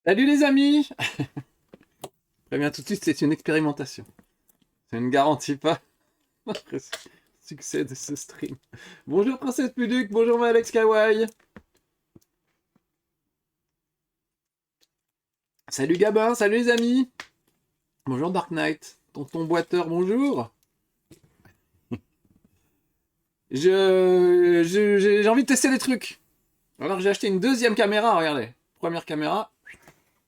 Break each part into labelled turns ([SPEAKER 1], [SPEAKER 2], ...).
[SPEAKER 1] Salut les amis! Préviens tout de suite, c'est une expérimentation. Ça ne garantit pas le succès de ce stream. Bonjour Princesse Puduc, bonjour Alex Kawaii. Salut Gabin, salut les amis. Bonjour Dark Knight, tonton boiteur, bonjour. J'ai envie de tester des trucs. Alors j'ai acheté une deuxième caméra, regardez. Première caméra,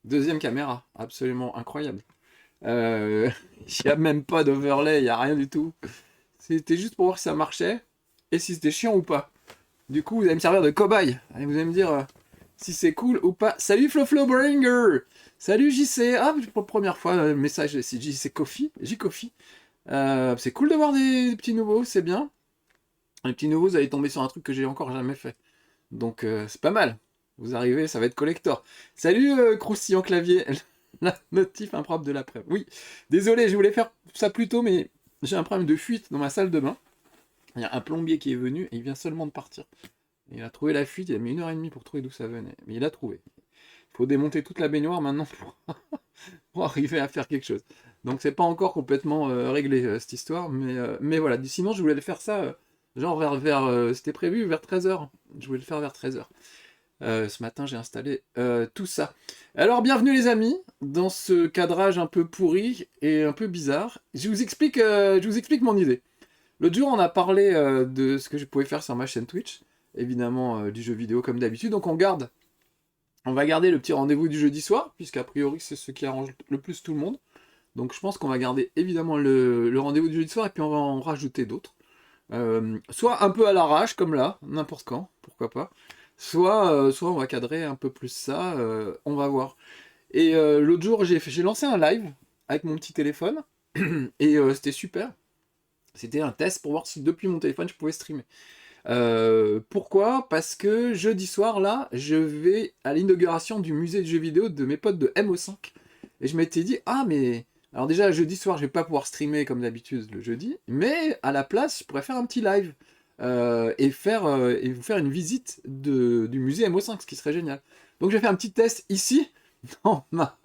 [SPEAKER 1] deuxième caméra, absolument incroyable. Il n'y a même pas d'overlay, il n'y a rien du tout. C'était juste pour voir si ça marchait et si c'était chiant ou pas. Du coup, vous allez me servir de cobaye. Et vous allez me dire si c'est cool ou pas. Salut FloFloBringer. Salut JC. Ah, pour la première fois, message, c'est JC Coffee. J-Coffee. C'est cool de voir des petits nouveaux, c'est bien. Les petits nouveaux, vous allez tomber sur un truc que j'ai encore jamais fait. Donc, c'est pas mal. Vous arrivez, ça va être collector. Salut Croustillant Clavier. La notif impropre de l'après. Oui, désolé, je voulais faire ça plus tôt, mais j'ai un problème de fuite dans ma salle de bain. Il y a un plombier qui est venu et il vient seulement de partir. Il a trouvé la fuite, il a mis 1 heure et demie pour trouver d'où ça venait. Mais il a trouvé. Il faut démonter toute la baignoire maintenant pour arriver à faire quelque chose. Donc c'est pas encore complètement réglé cette histoire, mais voilà. Sinon je voulais le faire ça, genre c'était prévu vers 13 h. Je voulais le faire vers 13 h. Ce matin j'ai installé tout ça. Alors bienvenue les amis, dans ce cadrage un peu pourri et un peu bizarre. Je vous explique mon idée. L'autre jour, on a parlé de ce que je pouvais faire sur ma chaîne Twitch, évidemment du jeu vidéo comme d'habitude. Donc on va garder le petit rendez-vous du jeudi soir, puisqu'a priori c'est ce qui arrange le plus tout le monde. Donc je pense qu'on va garder évidemment le rendez-vous du jeudi soir et puis on va en rajouter d'autres. Soit un peu à l'arrache comme là, n'importe quand, pourquoi pas. Soit on va cadrer un peu plus ça, on va voir. Et l'autre jour j'ai lancé un live avec mon petit téléphone et c'était super. C'était un test pour voir si depuis mon téléphone je pouvais streamer. Pourquoi? Parce que jeudi soir, là, je vais à l'inauguration du musée de jeux vidéo de mes potes de MO5. Et je m'étais dit, ah, mais. Alors, déjà, jeudi soir, je vais pas pouvoir streamer comme d'habitude le jeudi, mais à la place, je pourrais faire un petit live et vous faire une visite du musée MO5, ce qui serait génial. Donc, je vais faire un petit test ici, dans ma,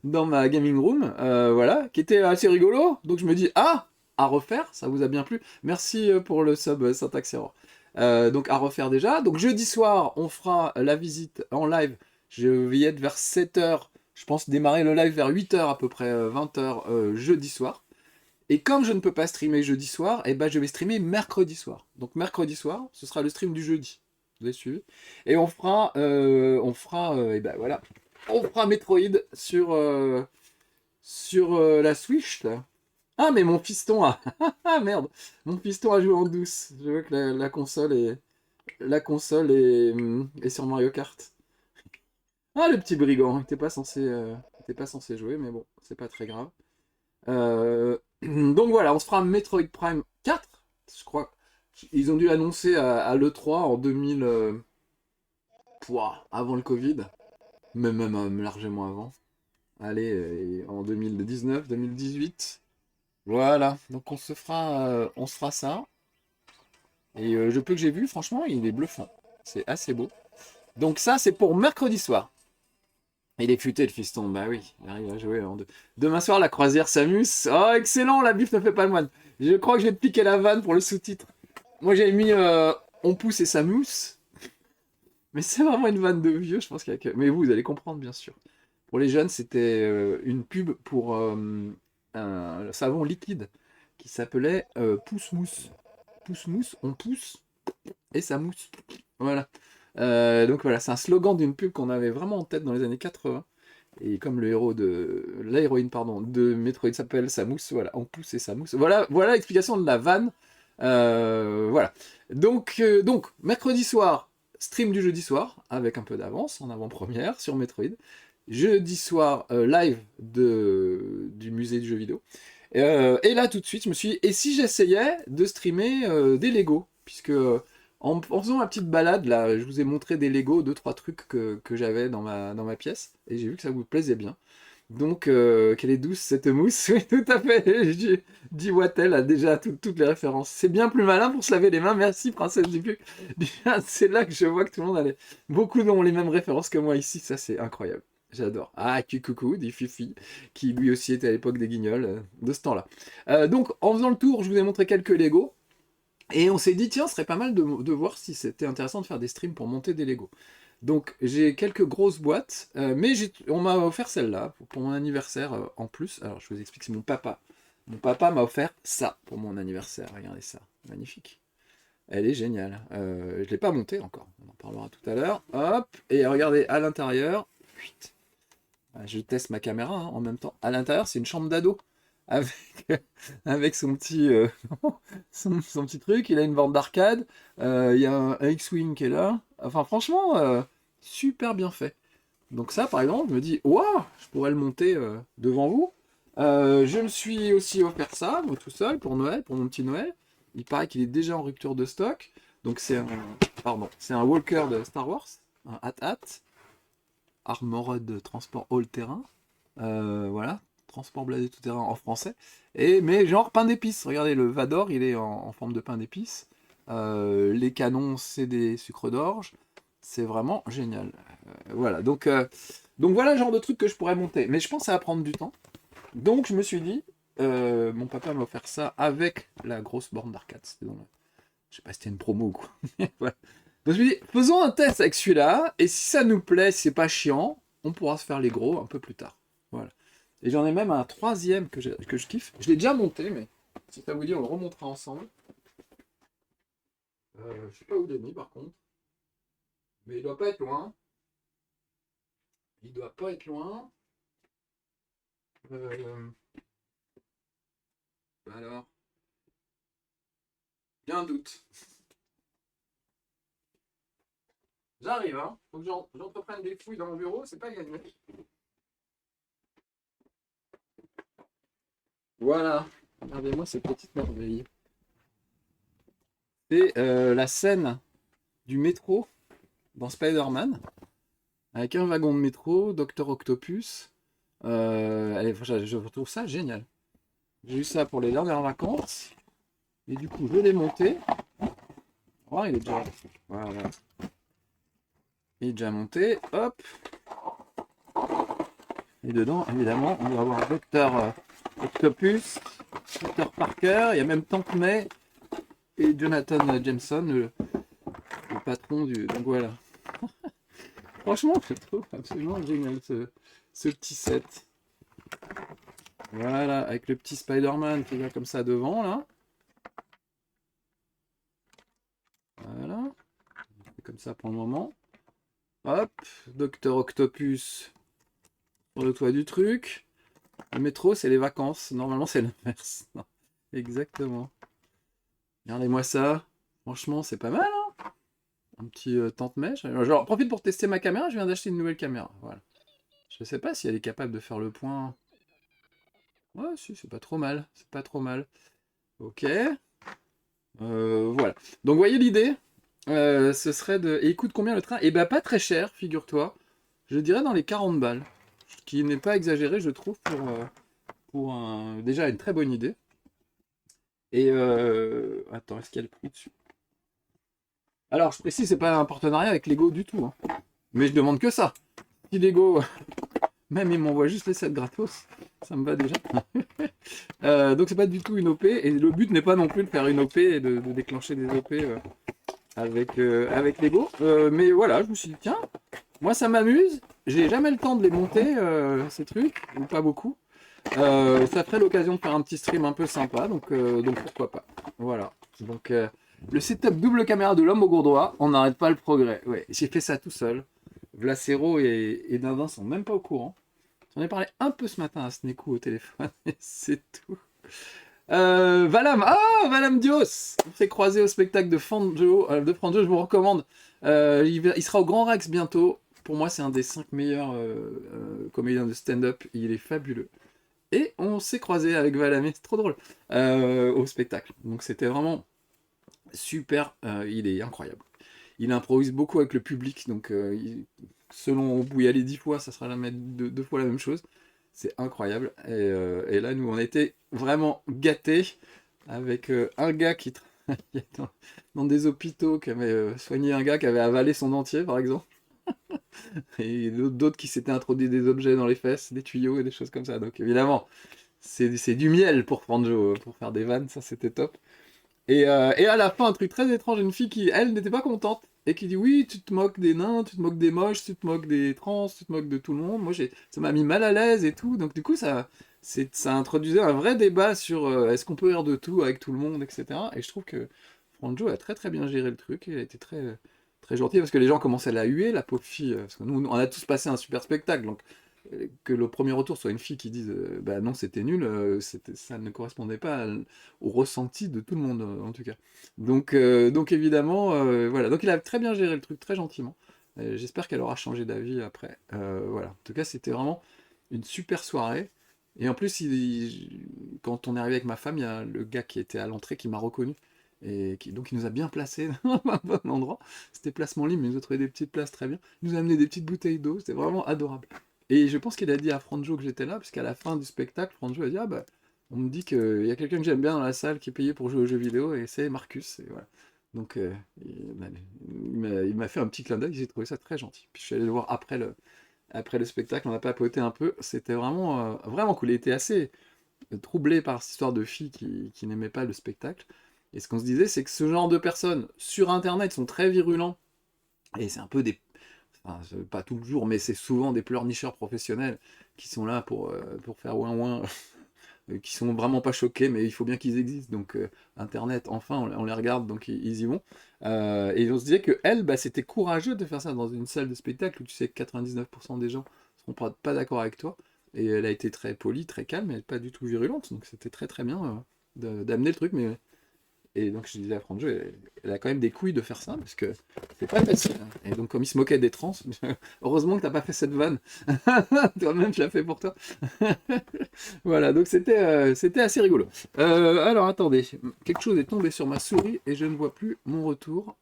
[SPEAKER 1] dans ma gaming room, voilà, qui était assez rigolo. Donc, je me dis, ah, à refaire, ça vous a bien plu. Merci pour le sub, Syntax Error. Donc à refaire déjà. Donc jeudi soir, on fera la visite en live. Je vais y être vers 7 h. Je pense démarrer le live vers 8 h à peu près, 20 h jeudi soir. Et comme je ne peux pas streamer jeudi soir, et ben je vais streamer mercredi soir. Donc mercredi soir, ce sera le stream du jeudi. Vous avez suivi? Et et ben voilà, on fera Metroid sur la Switch là. Ah mais mon fiston a, ah merde, mon fiston a joué en douce. Je vois que la console est sur Mario Kart. Ah, le petit brigand, il était pas censé jouer, mais bon, c'est pas très grave. Donc voilà, on se fera Metroid Prime 4, je crois. Ils ont dû l'annoncer à l'E3 en 2000, avant le Covid, mais même largement avant. Allez, en 2019, 2018. Voilà, donc on se fera ça. Et je peu que j'ai vu, franchement, il est bluffant. C'est assez beau. Donc ça, c'est pour mercredi soir. Il est futé le fiston, bah oui, il arrive à jouer en deux. Demain soir, la croisière s'amuse. Oh, excellent, la bif ne fait pas le moine. Je crois que je vais te piquer la vanne pour le sous-titre. Moi, j'avais mis On pousse et ça mousse. Mais c'est vraiment une vanne de vieux, je pense qu'il y a que... Mais vous allez comprendre, bien sûr. Pour les jeunes, c'était une pub pour un savon liquide qui s'appelait Pousse-mousse. Pousse-mousse, on pousse et ça mousse. Voilà. Donc voilà, c'est un slogan d'une pub qu'on avait vraiment en tête dans les années 80. Et comme l'héroïne, pardon, de Metroid s'appelle Samus, voilà, on pousse et Samus. Voilà l'explication de la vanne. Voilà. Donc, mercredi soir, stream du jeudi soir, avec un peu d'avance, en avant-première sur Metroid. Jeudi soir, live du musée du jeu vidéo. Et là, tout de suite, je me suis dit, et si j'essayais de streamer des Lego? Puisque en faisant ma petite balade, là, je vous ai montré des Lego, deux, trois trucs que j'avais dans ma pièce, et j'ai vu que ça vous plaisait bien. Donc, quelle est douce cette mousse? Oui, tout à fait. Dit Wattel a déjà toutes les références. C'est bien plus malin pour se laver les mains. Merci, princesse du Puc. C'est là que je vois que tout le monde a beaucoup ont les mêmes références que moi ici. Ça, c'est incroyable. J'adore. Ah, coucou, dit Fifi, qui lui aussi était à l'époque des Guignols, de ce temps-là. Donc, en faisant le tour, je vous ai montré quelques Lego. Et on s'est dit, tiens, ce serait pas mal de voir si c'était intéressant de faire des streams pour monter des Lego. Donc, j'ai quelques grosses boîtes, mais on m'a offert celle-là pour mon anniversaire en plus. Alors, je vous explique, c'est mon papa. Mon papa m'a offert ça pour mon anniversaire. Regardez ça, magnifique. Elle est géniale. Je ne l'ai pas montée encore, on en parlera tout à l'heure. Hop, et regardez à l'intérieur. Fuit. Je teste ma caméra hein, en même temps. À l'intérieur, c'est une chambre d'ado avec, avec son petit, son petit truc. Il a une borne d'arcade. Il y a un X-Wing qui est là. Enfin, franchement, super bien fait. Donc ça, par exemple, je me dis, waouh, je pourrais le monter devant vous. Je me suis aussi offert ça, moi tout seul, pour Noël, pour mon petit Noël. Il paraît qu'il est déjà en rupture de stock. Donc c'est un Walker de Star Wars, un AT-AT. Armored Transport All-Terrain. Voilà, transport bladé tout-terrain en français. Mais genre pain d'épices. Regardez, le Vador, il est en forme de pain d'épices. Les canons, c'est des sucres d'orge. C'est vraiment génial. Voilà, donc voilà le genre de truc que je pourrais monter. Mais je pense que ça va prendre du temps. Donc je me suis dit, mon papa m'a offert ça avec la grosse borne d'arcade. Je sais pas si c'était une promo ou quoi. Voilà. Donc je me dis, faisons un test avec celui-là, et si ça nous plaît, si c'est pas chiant, on pourra se faire les gros un peu plus tard. Voilà. Et j'en ai même un troisième que je kiffe. Je l'ai déjà monté, mais si ça vous dit, on le remontera ensemble. Je sais pas où il est mis par contre. Mais il doit pas être loin. Il doit pas être loin. Euh, alors, il y a un doute. J'arrive, hein. Faut que j'entreprenne des fouilles dans mon bureau, c'est pas gagné. Voilà. Regardez-moi cette petite merveille. C'est la scène du métro dans Spider-Man, avec un wagon de métro, Docteur Octopus. Je trouve ça génial. J'ai eu ça pour les dernières vacances, et du coup je l'ai monté. Oh, il est déjà... Voilà. Il est déjà monté, hop. Et dedans, évidemment, on va avoir Docteur Octopus, Docteur Parker, il y a même Tante May et Jonathan Jameson, le patron du... Donc voilà. Franchement, je trouve absolument génial ce petit set. Voilà, avec le petit Spider-Man qui va comme ça devant, là. Voilà. Comme ça pour le moment. Hop, Docteur Octopus sur le toit du truc. Le métro, c'est les vacances. Normalement, c'est l'inverse. Non, exactement. Regardez-moi ça. Franchement, c'est pas mal, hein. Un petit tente mèche. J'en profite pour tester ma caméra. Je viens d'acheter une nouvelle caméra. Voilà. Je sais pas si elle est capable de faire le point. Ouais, si, c'est pas trop mal. C'est pas trop mal. Ok. Voilà. Donc, vous voyez l'idée. Ce serait de... Et il coûte combien le train? Eh ben, pas très cher, figure-toi. Je dirais dans les 40 balles. Ce qui n'est pas exagéré, je trouve, déjà une très bonne idée. Et attends, est-ce qu'il y a le prix dessus? Alors, je précise, c'est pas un partenariat avec Lego du tout, hein. Mais je demande que ça. Si Lego, même ils m'envoient juste les sets gratos, ça me va déjà. Donc c'est pas du tout une OP, et le but n'est pas non plus de faire une OP et de déclencher des OP avec Lego. Mais voilà, je me suis dit, tiens, moi ça m'amuse, j'ai jamais le temps de les monter, ces trucs, ou pas beaucoup. Ça ferait l'occasion de faire un petit stream un peu sympa, donc pourquoi pas. Voilà. Donc le setup double caméra de l'homme au gourdois, on n'arrête pas le progrès. Ouais, j'ai fait ça tout seul. Vlacero et Dindin sont même pas au courant. J'en ai parlé un peu ce matin à Snekou au téléphone, et c'est tout. Valam, Valam Dios, on s'est croisé au spectacle de Franjo, je vous recommande. Il sera au Grand Rex bientôt. Pour moi, c'est un des 5 meilleurs comédiens de stand-up. Il est fabuleux. Et on s'est croisé avec Valamé, c'est trop drôle, au spectacle. Donc c'était vraiment super, il est incroyable. Il improvise beaucoup avec le public, donc selon où il y allait 10 fois, ça sera deux fois la même chose. C'est incroyable. Et là, nous, on était vraiment gâtés avec un gars qui travaillait dans des hôpitaux, qui avait soigné un gars qui avait avalé son dentier, par exemple. Et d'autres qui s'étaient introduits des objets dans les fesses, des tuyaux et des choses comme ça. Donc évidemment, c'est du miel pour Franjo, pour faire des vannes, ça c'était top. Et à la fin, un truc très étrange, une fille qui, elle, n'était pas contente, et qui dit oui, tu te moques des nains, tu te moques des moches, tu te moques des trans, tu te moques de tout le monde. Moi, ça m'a mis mal à l'aise et tout. Donc du coup, ça introduisait un vrai débat sur est-ce qu'on peut rire de tout avec tout le monde, etc. Et je trouve que Franjo a très très bien géré le truc, et elle était très, très gentille, parce que les gens commençaient à la huer, la pauvre fille. Parce que nous, on a tous passé un super spectacle, donc que le premier retour soit une fille qui dise bah non c'était nul, ça ne correspondait pas au ressenti de tout le monde en tout cas. Donc évidemment voilà, donc il a très bien géré le truc très gentiment. J'espère qu'elle aura changé d'avis après. Voilà, en tout cas c'était vraiment une super soirée. Et en plus quand on est arrivé avec ma femme, il y a le gars qui était à l'entrée qui m'a reconnu. Et donc il nous a bien placés dans un bon endroit. C'était placement libre, mais il nous a trouvé des petites places très bien. Il nous a amené des petites bouteilles d'eau, c'était vraiment adorable. Et je pense qu'il a dit à Franjo que j'étais là, puisqu'à la fin du spectacle, Franjo a dit ah bah on me dit qu'il y a quelqu'un que j'aime bien dans la salle qui est payé pour jouer aux jeux vidéo, et c'est Marcus. Et voilà. Donc il m'a fait un petit clin d'œil, j'ai trouvé ça très gentil. Puis je suis allé le voir après le spectacle, on a papoté un peu, c'était vraiment, vraiment cool. Il était assez troublé par cette histoire de fille qui n'aimait pas le spectacle. Et ce qu'on se disait, c'est que ce genre de personnes sur Internet sont très virulents, et c'est un peu des... Enfin, pas toujours, mais c'est souvent des pleurnicheurs professionnels qui sont là pour faire ouin ouin, qui sont vraiment pas choqués, mais il faut bien qu'ils existent. Donc Internet, enfin, on les regarde, donc ils y vont. Et on se disait que elle, bah, c'était courageux de faire ça dans une salle de spectacle où tu sais que 99% des gens seront pas d'accord avec toi. Et elle a été très polie, très calme, et pas du tout virulente. Donc c'était très très bien d'amener le truc. Et donc je disais à Franjo, elle a quand même des couilles de faire ça, parce que c'est pas facile, hein. Et donc comme il se moquait des trans, heureusement que t'as pas fait cette vanne. Toi-même, je l'ai fait pour toi. Voilà, donc c'était assez rigolo. Alors attendez, quelque chose est tombé sur ma souris et je ne vois plus mon retour.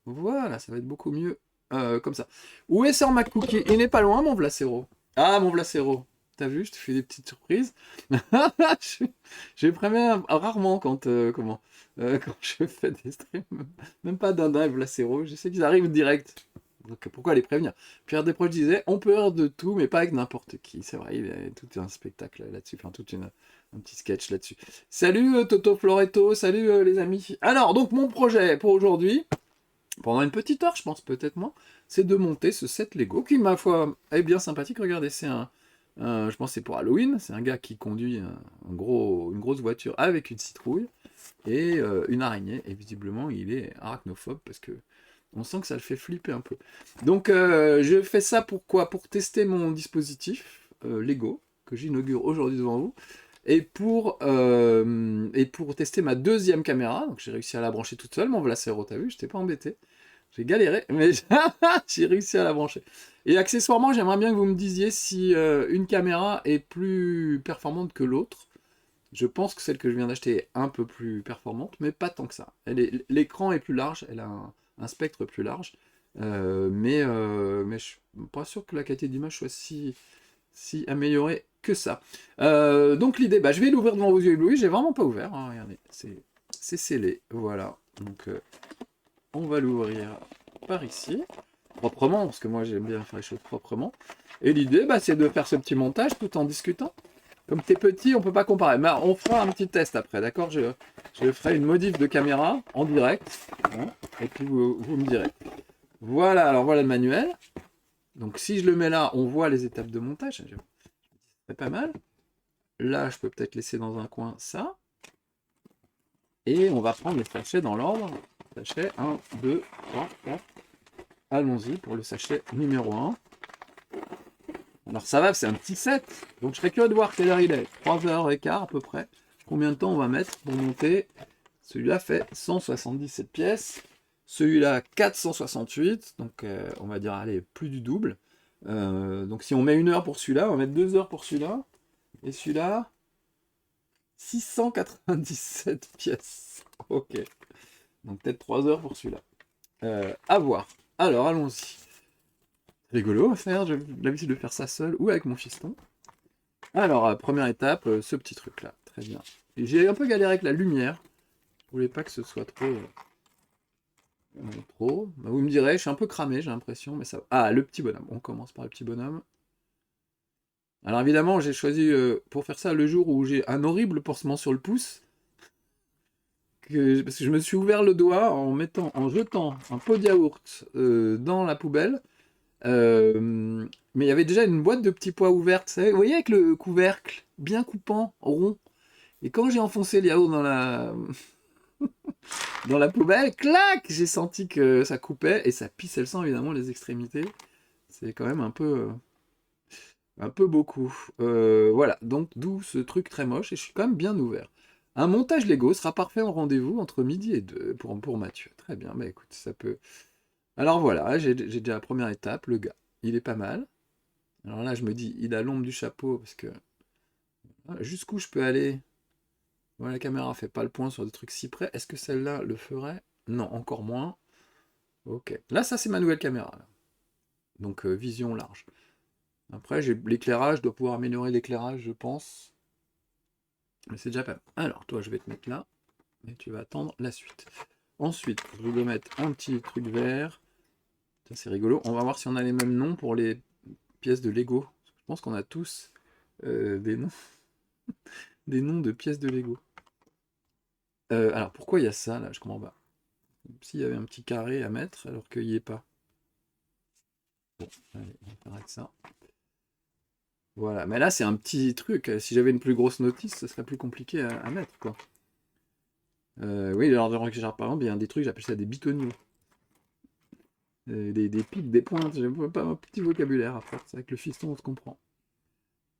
[SPEAKER 1] Voilà, ça va être beaucoup mieux comme ça. Où est Sir McCookie? Il n'est pas loin, mon Vlacero. Ah, mon Vlacero. T'as vu, je te fais des petites surprises. je, je préviens rarement quand je fais des streams. Même pas Dindin et Vlacero. Je sais qu'ils arrivent direct. Donc pourquoi les prévenir? Pierre Desproges disait on peut rire de tout, mais pas avec n'importe qui. C'est vrai, il y a tout un spectacle là-dessus, enfin un petit sketch là-dessus. Salut Toto Floretto, salut les amis. Alors, donc mon projet pour aujourd'hui, pendant une petite heure, je pense, peut-être moins, c'est de monter ce set Lego qui, ma foi, est bien sympathique. Regardez, je pense que c'est pour Halloween. C'est un gars qui conduit une grosse voiture avec une citrouille et une araignée. Et visiblement, il est arachnophobe parce que on sent que ça le fait flipper un peu. Donc, je fais ça pourquoi? Pour tester mon dispositif Lego que j'inaugure aujourd'hui devant vous. Et pour tester ma deuxième caméra, donc j'ai réussi à la brancher toute seule, mon Vlacero, t'as vu, je t'ai pas embêté. J'ai galéré, mais j'ai réussi à la brancher. Et accessoirement, j'aimerais bien que vous me disiez si une caméra est plus performante que l'autre. Je pense que celle que je viens d'acheter est un peu plus performante, mais pas tant que ça. L'écran est plus large, elle a un spectre plus large, mais je suis pas sûr que la qualité d'image soit si améliorée que ça. Donc l'idée, bah, je vais l'ouvrir devant vos yeux éblouis, j'ai vraiment pas ouvert, hein, regardez, c'est scellé, voilà. Donc on va l'ouvrir par ici, proprement, parce que moi j'aime bien faire les choses proprement. Et l'idée, bah, c'est de faire ce petit montage tout en discutant. Comme t'es petit, on peut pas comparer. Mais on fera un petit test après, d'accord? Je ferai une modif de caméra en direct, hein, et puis vous me direz. Voilà, alors voilà le manuel. Donc si je le mets là, on voit les étapes de montage. C'est pas mal. Là, je peux peut-être laisser dans un coin ça. Et on va prendre les sachets dans l'ordre. Sachet 1, 2, 3, 4. Allons-y pour le sachet numéro 1. Alors ça va, c'est un petit set. Donc je serais curieux de voir quelle heure il est. 3h15 à peu près. Combien de temps on va mettre pour monter? Celui-là fait 177 pièces. Celui-là 468. Donc on va dire, allez, plus du double. Donc si on met 1 heure pour celui-là, on va mettre 2 heures pour celui-là. Et celui-là, 697 pièces. Ok. Donc peut-être 3 heures pour celui-là. À voir. Alors allons-y. Rigolo à faire, j'ai l'habitude de faire ça seul ou avec mon fiston. Alors, première étape, ce petit truc là, très bien. J'ai un peu galéré avec la lumière, je voulais pas que ce soit trop Trop. Bah, vous me direz, je suis un peu cramé, j'ai l'impression, mais ça... Ah, le petit bonhomme. On commence par le petit bonhomme. Alors évidemment, j'ai choisi pour faire ça le jour où j'ai un horrible pansement sur le pouce, parce que je me suis ouvert le doigt en jetant un pot de yaourt dans la poubelle. Mais il y avait déjà une boîte de petits pois ouverte, vous voyez, avec le couvercle bien coupant, rond. Et quand j'ai enfoncé le yaourt dans la poubelle, clac, j'ai senti que ça coupait et ça pissait le sang, évidemment, les extrémités. C'est quand même un peu beaucoup. Voilà, donc d'où ce truc très moche et je suis quand même bien ouvert. Un montage Lego sera parfait en rendez-vous entre midi et 2 pour Mathieu. Très bien, bah écoute, ça peut... Alors voilà, j'ai déjà la première étape, le gars, il est pas mal. Alors là, je me dis, il a l'ombre du chapeau, parce que jusqu'où je peux aller? Voilà, la caméra fait pas le point sur des trucs si près. Est-ce que celle-là le ferait? Non, encore moins. Ok. Là, ça, c'est ma nouvelle caméra, là. Donc, vision large. Après, j'ai l'éclairage, je dois pouvoir améliorer l'éclairage, je pense. Mais c'est déjà pas mal. Alors, toi, je vais te mettre là, et tu vas attendre la suite. Ensuite, je dois mettre un petit truc vert. Ça, c'est rigolo. On va voir si on a les mêmes noms pour les pièces de Lego. Je pense qu'on a tous des noms. Des noms de pièces de Lego. Alors pourquoi il y a ça là? Je comprends pas. S'il y avait un petit carré à mettre alors qu'il n'y est pas. Bon, allez, on va faire avec ça. Voilà, mais là c'est un petit truc. Si j'avais une plus grosse notice, ce serait plus compliqué à mettre quoi. Oui, alors par exemple, il y a des trucs, j'appelle ça des bitonniers. Des pics, des pointes, j'ai pas un petit vocabulaire à faire. C'est avec le fiston on se comprend.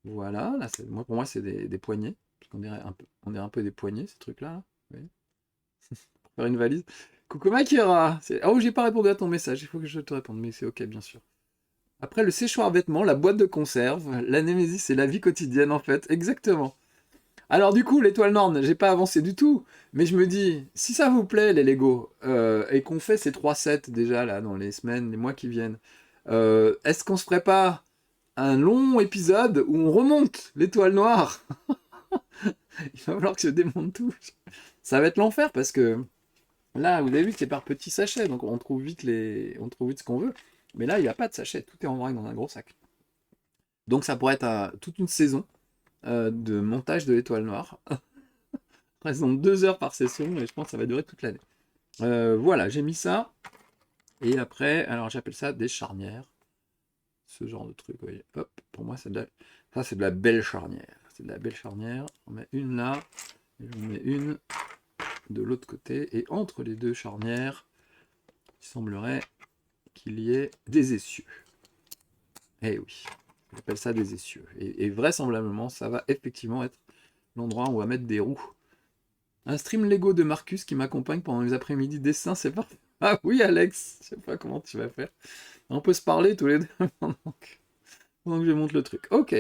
[SPEAKER 1] Voilà, là pour moi c'est des poignets. Parce qu'on dirait un peu des poignets ces trucs-là. Là. Vous voyez. Pour faire une valise. Coucou Makira! Oh, j'ai pas répondu à ton message, il faut que je te réponde, mais c'est ok, bien sûr. Après, le séchoir à vêtements, la boîte de conserve, la némésis, c'est la vie quotidienne en fait, exactement. Alors du coup, l'étoile Nord, j'ai pas avancé du tout, mais je me dis, si ça vous plaît les Lego, et qu'on fait ces 3 sets déjà là dans les semaines, les mois qui viennent, est-ce qu'on se ferait pas un long épisode où on remonte l'étoile noire? Il va falloir que je démonte tout. Ça va être l'enfer parce que là, vous avez vu que c'est par petits sachets, donc on trouve vite ce qu'on veut. Mais là, il n'y a pas de sachet, tout est en vrac dans un gros sac. Donc ça pourrait être toute une saison de montage de l'étoile noire. Raison de 2 heures par session, et je pense que ça va durer toute l'année. Voilà, j'ai mis ça. Et après, alors j'appelle ça des charnières. Ce genre de truc, vous voyez. Hop, pour moi, ça c'est de la belle charnière. C'est de la belle charnière. On met une là, et j'en mets une de l'autre côté. Et entre les deux charnières, il semblerait qu'il y ait des essieux. Eh oui, j'appelle ça des essieux. Et vraisemblablement, ça va effectivement être l'endroit où on va mettre des roues. Un stream Lego de Marcus qui m'accompagne pendant les après-midi dessin, c'est parfait. Ah oui, Alex, je sais pas comment tu vas faire. On peut se parler tous les deux pendant que je monte le truc. Ok,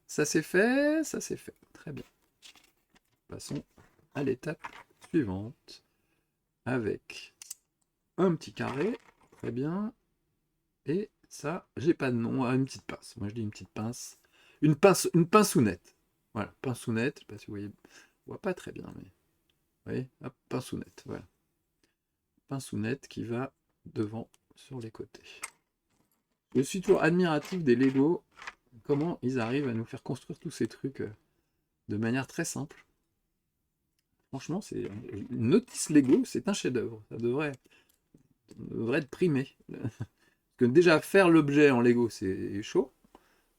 [SPEAKER 1] ça c'est fait, ça c'est fait. Très bien. Passons à l'étape suivante avec un petit carré. Très bien. Et ça, j'ai pas de nom, une petite pince. Moi je dis une petite pince. Une pinceounette. Voilà, pinceounette, je sais pas si vous voyez. On voit pas très bien, mais. Vous voyez, hop, pinceounette, voilà. Pinceounette qui va devant sur les côtés. Je suis toujours admiratif des Lego, comment ils arrivent à nous faire construire tous ces trucs de manière très simple. Franchement, c'est une notice Lego, c'est un chef-d'œuvre. Ça devrait être primé. Parce que déjà faire l'objet en Lego, c'est chaud.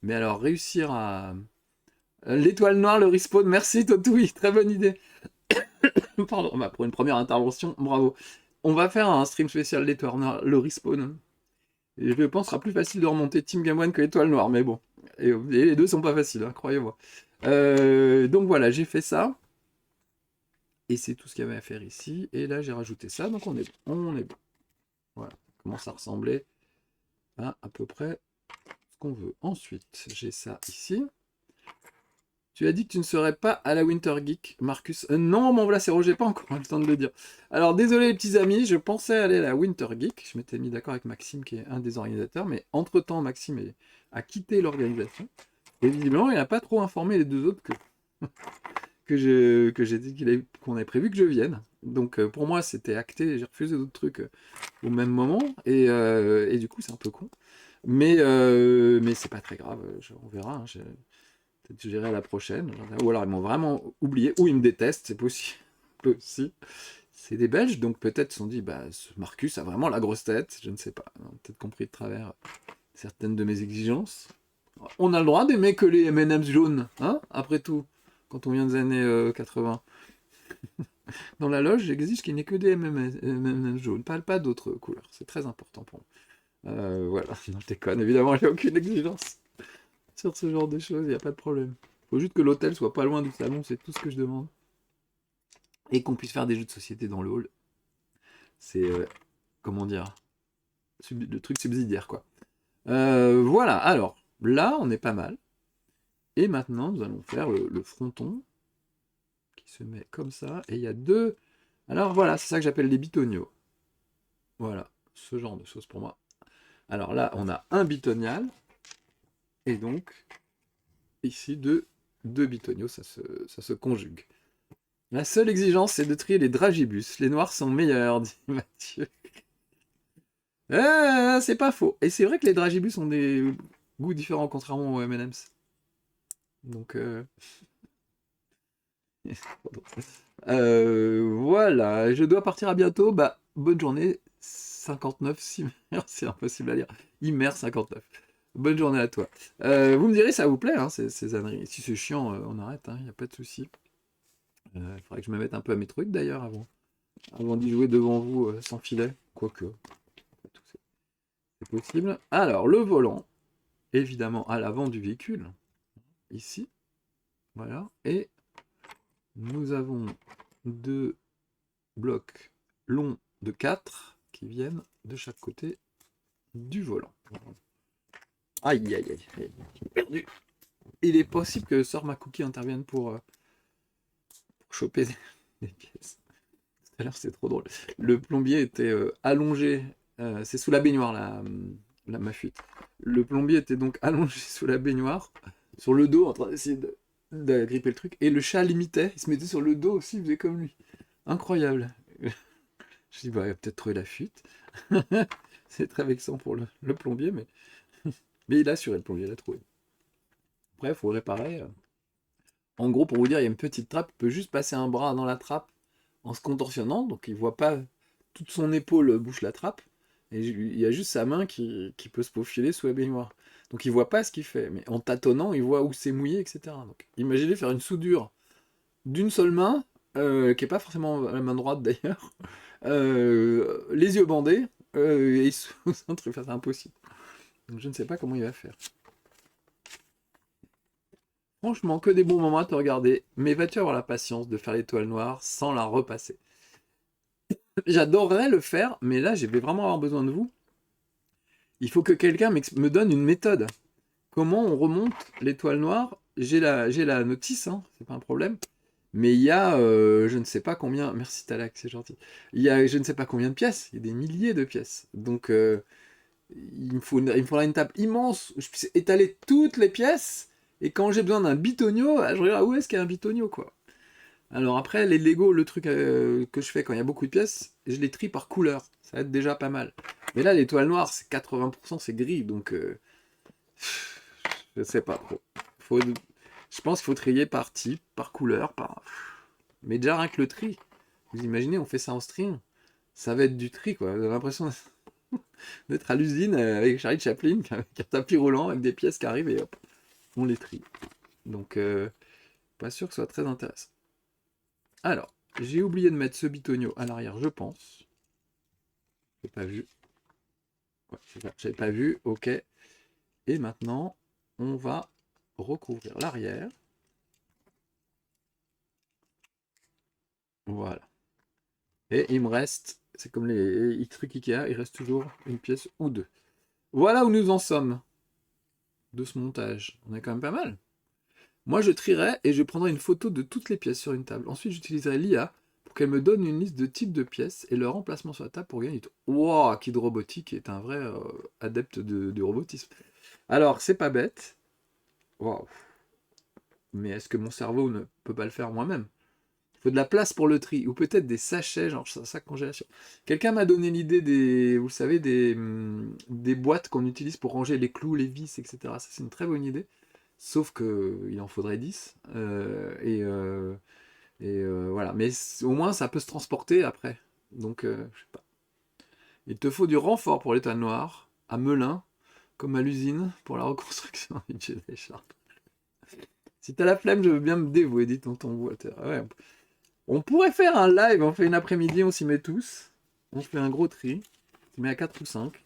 [SPEAKER 1] Mais alors réussir à l'étoile noire, le respawn, merci Totui, très bonne idée. Pardon, bah, pour une première intervention, bravo. On va faire un stream spécial l'étoile noire, le respawn. Et je pense que ce sera plus facile de remonter Team Game One que l'étoile noire, mais bon. Et les deux sont pas faciles, hein, croyez-moi. Donc voilà, j'ai fait ça. Et c'est tout ce qu'il y avait à faire ici. Et là, j'ai rajouté ça, donc on est bon. On est bon. Voilà, comment ça ressemblait à peu près ce qu'on veut. Ensuite, j'ai ça ici. Tu as dit que tu ne serais pas à la Winter Geek, Marcus. Non, mon voilà, c'est Roger, pas encore le temps de le dire. Alors, désolé les petits amis, je pensais aller à la Winter Geek. Je m'étais mis d'accord avec Maxime, qui est un des organisateurs, mais entre-temps, Maxime a quitté l'organisation. Et visiblement, il n'a pas trop informé les deux autres que j'ai dit qu'on avait prévu que je vienne. Donc pour moi, c'était acté, j'ai refusé d'autres trucs au même moment, et du coup, c'est un peu con. Mais c'est pas très grave, on verra, hein, peut-être que j'irai à la prochaine. Ou alors ils m'ont vraiment oublié, ou ils me détestent, c'est possible aussi. C'est des Belges, donc peut-être ils se sont dit, bah, ce Marcus a vraiment la grosse tête, je ne sais pas. Ils ont peut-être compris de travers certaines de mes exigences. On a le droit d'aimer que les M&M's jaunes, hein, après tout, quand on vient des années 80. Dans la loge, j'exige qu'il n'y ait que des M&M's jaunes, pas d'autres couleurs. C'est très important pour moi. Voilà, non, je déconne, évidemment, j'ai aucune exigence sur ce genre de choses, il n'y a pas de problème. Faut juste que l'hôtel soit pas loin du salon, c'est tout ce que je demande. Et qu'on puisse faire des jeux de société dans le hall. C'est, comment dire, le truc subsidiaire, quoi. Voilà, alors, là, on est pas mal. Et maintenant, nous allons faire le fronton, qui se met comme ça. Et il y a deux... Alors voilà, c'est ça que j'appelle les bitoniaux. Voilà, ce genre de choses pour moi. Alors là, on a un bitonial. Et donc, ici, deux bitoniaux, ça se conjugue. La seule exigence, c'est de trier les dragibus. Les noirs sont meilleurs, dit Mathieu. C'est pas faux. Et c'est vrai que les dragibus ont des goûts différents, contrairement aux M&M's. Donc, voilà, je dois partir à bientôt. Bah, bonne journée. 59, c'est impossible à lire. Imer 59. Bonne journée à toi. Vous me direz, ça vous plaît, hein, ces âneries. Si c'est chiant, on arrête, il n'y a pas de souci. Il faudrait que je me mette un peu à Metroid d'ailleurs avant d'y jouer devant vous sans filet. Quoique, c'est possible. Alors, le volant, évidemment à l'avant du véhicule, ici. Voilà. Et nous avons deux blocs longs de 4 qui viennent de chaque côté du volant. Aïe, aïe, aïe, j'ai perdu. Il est possible que Sœur Cookie intervienne pour choper des pièces. Tout à l'heure, c'était trop drôle. Le plombier était allongé. C'est sous la baignoire, ma fuite. Le plombier était donc allongé sous la baignoire, sur le dos, en train d'essayer de gripper le truc. Et le chat l'imitait. Il se mettait sur le dos aussi, il faisait comme lui. Incroyable. Je dis, bah, il va peut-être trouver la fuite. C'est très vexant pour le plombier, mais il a assuré, le plombier, il a trouvé. Bref, il faut réparer. En gros, pour vous dire, il y a une petite trappe, il peut juste passer un bras dans la trappe en se contorsionnant, donc il voit pas toute son épaule bouche la trappe, et il y a juste sa main qui peut se faufiler sous la baignoire. Donc il voit pas ce qu'il fait, mais en tâtonnant, il voit où c'est mouillé, etc. Donc imaginez faire une soudure d'une seule main, qui est pas forcément la main droite d'ailleurs, les yeux bandés, et sous un truc, enfin, c'est impossible. Donc je ne sais pas comment il va faire. Franchement, que des bons moments à te regarder, mais vas-tu avoir la patience de faire l'étoile noire sans la repasser? J'adorerais le faire, mais là, je vais vraiment avoir besoin de vous. Il faut que quelqu'un me donne une méthode. Comment on remonte l'étoile noire? J'ai la notice, hein, c'est pas un problème. Mais il y a, je ne sais pas combien. Merci Talak, c'est gentil. Il y a, je ne sais pas combien de pièces. Il y a des milliers de pièces. Donc, il me faudra une table immense où je puisse étaler toutes les pièces. Et quand j'ai besoin d'un bitonio, je regarde où est-ce qu'il y a un bitonio, quoi. Alors après, les Lego, le truc que je fais quand il y a beaucoup de pièces, je les trie par couleur. Ça va être déjà pas mal. Mais là, l'étoile noire, c'est 80%, c'est gris, donc je sais pas trop. Je pense qu'il faut trier par type, par couleur, Mais déjà rien que le tri. Vous imaginez, on fait ça en stream, ça va être du tri, quoi. J'ai l'impression d'être à l'usine avec Charlie Chaplin, qui a un tapis roulant avec des pièces qui arrivent et hop, on les trie. Donc, pas sûr que ce soit très intéressant. Alors, j'ai oublié de mettre ce bitonio à l'arrière, je pense. J'ai pas vu. Ouais, j'avais pas vu, ok. Et maintenant, on va recouvrir l'arrière. Voilà. Et il me reste, c'est comme les trucs Ikea, il reste toujours une pièce ou deux. Voilà où nous en sommes de ce montage. On est quand même pas mal. Moi, je trierai et je prendrai une photo de toutes les pièces sur une table. Ensuite, j'utiliserai l'IA pour qu'elle me donne une liste de types de pièces et leur emplacement sur la table pour gagner du temps. Wow, Kid Robotique est un vrai adepte du robotisme. Alors, c'est pas bête. Wow. Mais est-ce que mon cerveau ne peut pas le faire moi-même? faut de la place pour le tri, ou peut-être des sachets, genre sac congélation. Quelqu'un m'a donné l'idée des, vous savez, des boîtes qu'on utilise pour ranger les clous, les vis, etc. Ça, c'est une très bonne idée. Sauf que il en faudrait 10. Voilà. Mais au moins, ça peut se transporter après. Donc, je sais pas. Il te faut du renfort pour l'étoile noire, à Melun, comme à l'usine, pour la reconstruction du Jedi Sharp. Si t'as la flemme, je veux bien me dévouer, dit tonton Walter. Ah ouais, on pourrait faire un live, on fait une après-midi, on s'y met tous. On fait un gros tri. On s'y met à 4 ou 5.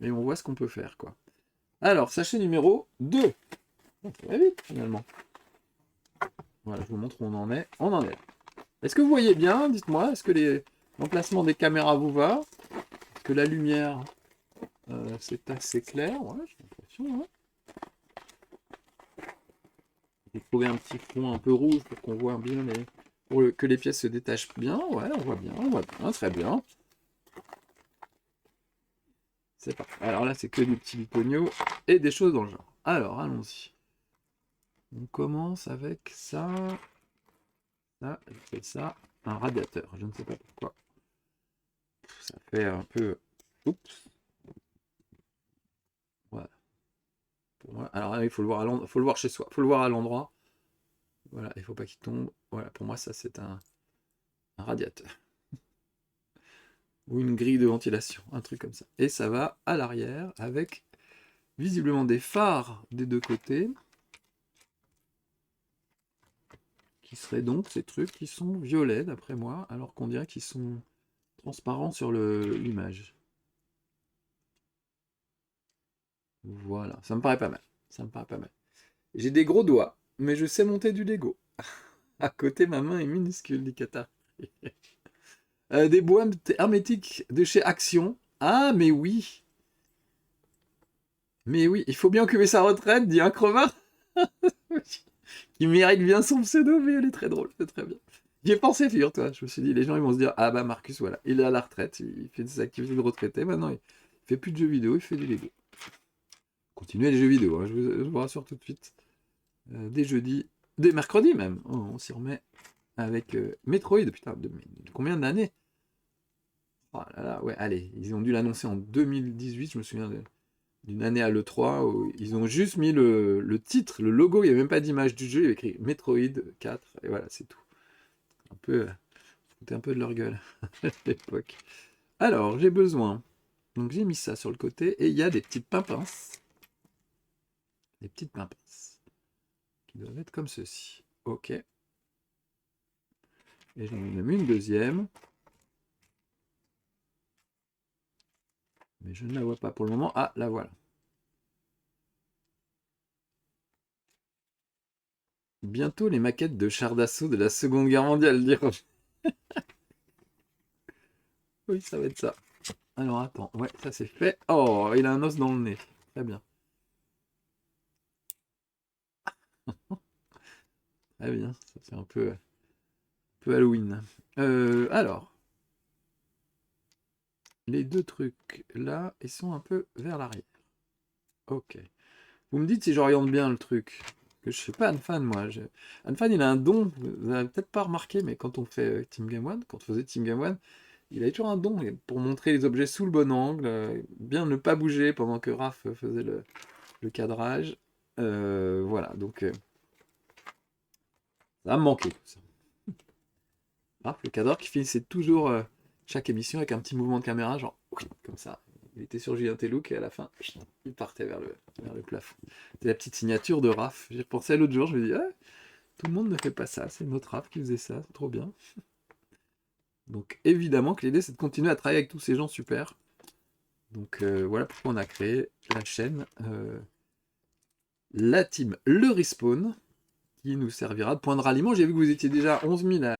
[SPEAKER 1] Et on voit ce qu'on peut faire, quoi. Alors, sachet numéro 2. Ça va vite, finalement. Voilà, je vous montre où on en est. On en est. Est-ce que vous voyez bien? Dites-moi. Est-ce que l'emplacement des caméras vous va? Est-ce que la lumière, c'est assez clair? Ouais, j'ai l'impression. Hein. J'ai trouvé un petit fond un peu rouge pour qu'on voit bien que les pièces se détachent bien. Ouais, on voit bien, très bien. C'est parfait. Alors là, c'est que du petit bitonio et des choses dans le genre. Alors, allons-y. On commence avec ça. Ça, c'est ça. Un radiateur. Je ne sais pas pourquoi. Ça fait un peu... Oups. Voilà. Pour moi. Alors là, il faut le voir faut le voir chez soi. Il faut le voir à l'endroit. Voilà, il ne faut pas qu'il tombe. Voilà, pour moi, ça, c'est un radiateur. Ou une grille de ventilation. Un truc comme ça. Et ça va à l'arrière avec visiblement des phares des deux côtés. Qui seraient donc ces trucs qui sont violets, d'après moi, alors qu'on dirait qu'ils sont transparents sur l'image. Voilà, ça me paraît pas mal. Ça me paraît pas mal. J'ai des gros doigts, mais je sais monter du Lego. À côté, ma main est minuscule, dit Qatar. Des boîtes hermétiques de chez Action. Ah, mais oui. Mais oui, il faut bien occuper sa retraite, dit un crevard. Il mérite bien son pseudo, mais elle est très drôle, c'est très bien. J'y ai pensé, figure-toi. Je me suis dit, les gens ils vont se dire, ah bah Marcus, voilà, il est à la retraite, il fait des activités de retraité, maintenant il fait plus de jeux vidéo, il fait du Lego. Continuez les jeux vidéo, hein, je vous rassure tout de suite. Des jeudis, des mercredis même, oh, on s'y remet avec Metroid, putain, de combien d'années? Oh là là, ouais, allez, ils ont dû l'annoncer en 2018, je me souviens d'une année à l'E3 où ils ont juste mis le titre, le logo, il n'y avait même pas d'image du jeu, il y avait écrit Metroid 4, et voilà, c'est tout. Un peu, un peu de leur gueule à l'époque. Alors, j'ai besoin. Donc j'ai mis ça sur le côté et il y a des petites pimpinces. Des petites pimpinces. Qui doivent être comme ceci. Ok. Et j'en ai même une deuxième. Mais je ne la vois pas pour le moment. Ah, la voilà. Bientôt les maquettes de chars d'assaut de la Seconde Guerre mondiale, dire. Oui, ça va être ça. Alors attends, ouais, ça c'est fait. Oh, il a un os dans le nez. Très bien. Très bien, ça fait un peu Halloween. Alors, les deux trucs là, ils sont un peu vers l'arrière. Ok. Vous me dites si j'oriente bien le truc. Que je suis pas Anne-Fan, moi. Anne-Fan, il a un don. Vous n'avez peut-être pas remarqué, mais quand on fait Team Game One, quand on faisait Team Game One, il avait toujours un don pour montrer les objets sous le bon angle, bien ne pas bouger pendant que Raph faisait le cadrage. Voilà, donc ça va me manquer tout ça. Raph, le cadreur qui finissait toujours chaque émission avec un petit mouvement de caméra, genre comme ça. Il était sur Julien Telouk et à la fin, il partait vers le plafond. C'était la petite signature de Raph. J'y repensais l'autre jour, je me dis, ah, tout le monde ne fait pas ça, c'est notre Raph qui faisait ça, c'est trop bien. Donc évidemment que l'idée c'est de continuer à travailler avec tous ces gens super. Donc voilà pourquoi on a créé la chaîne, la team Le Respawn, qui nous servira de point de ralliement. J'ai vu que vous étiez déjà 11 000 à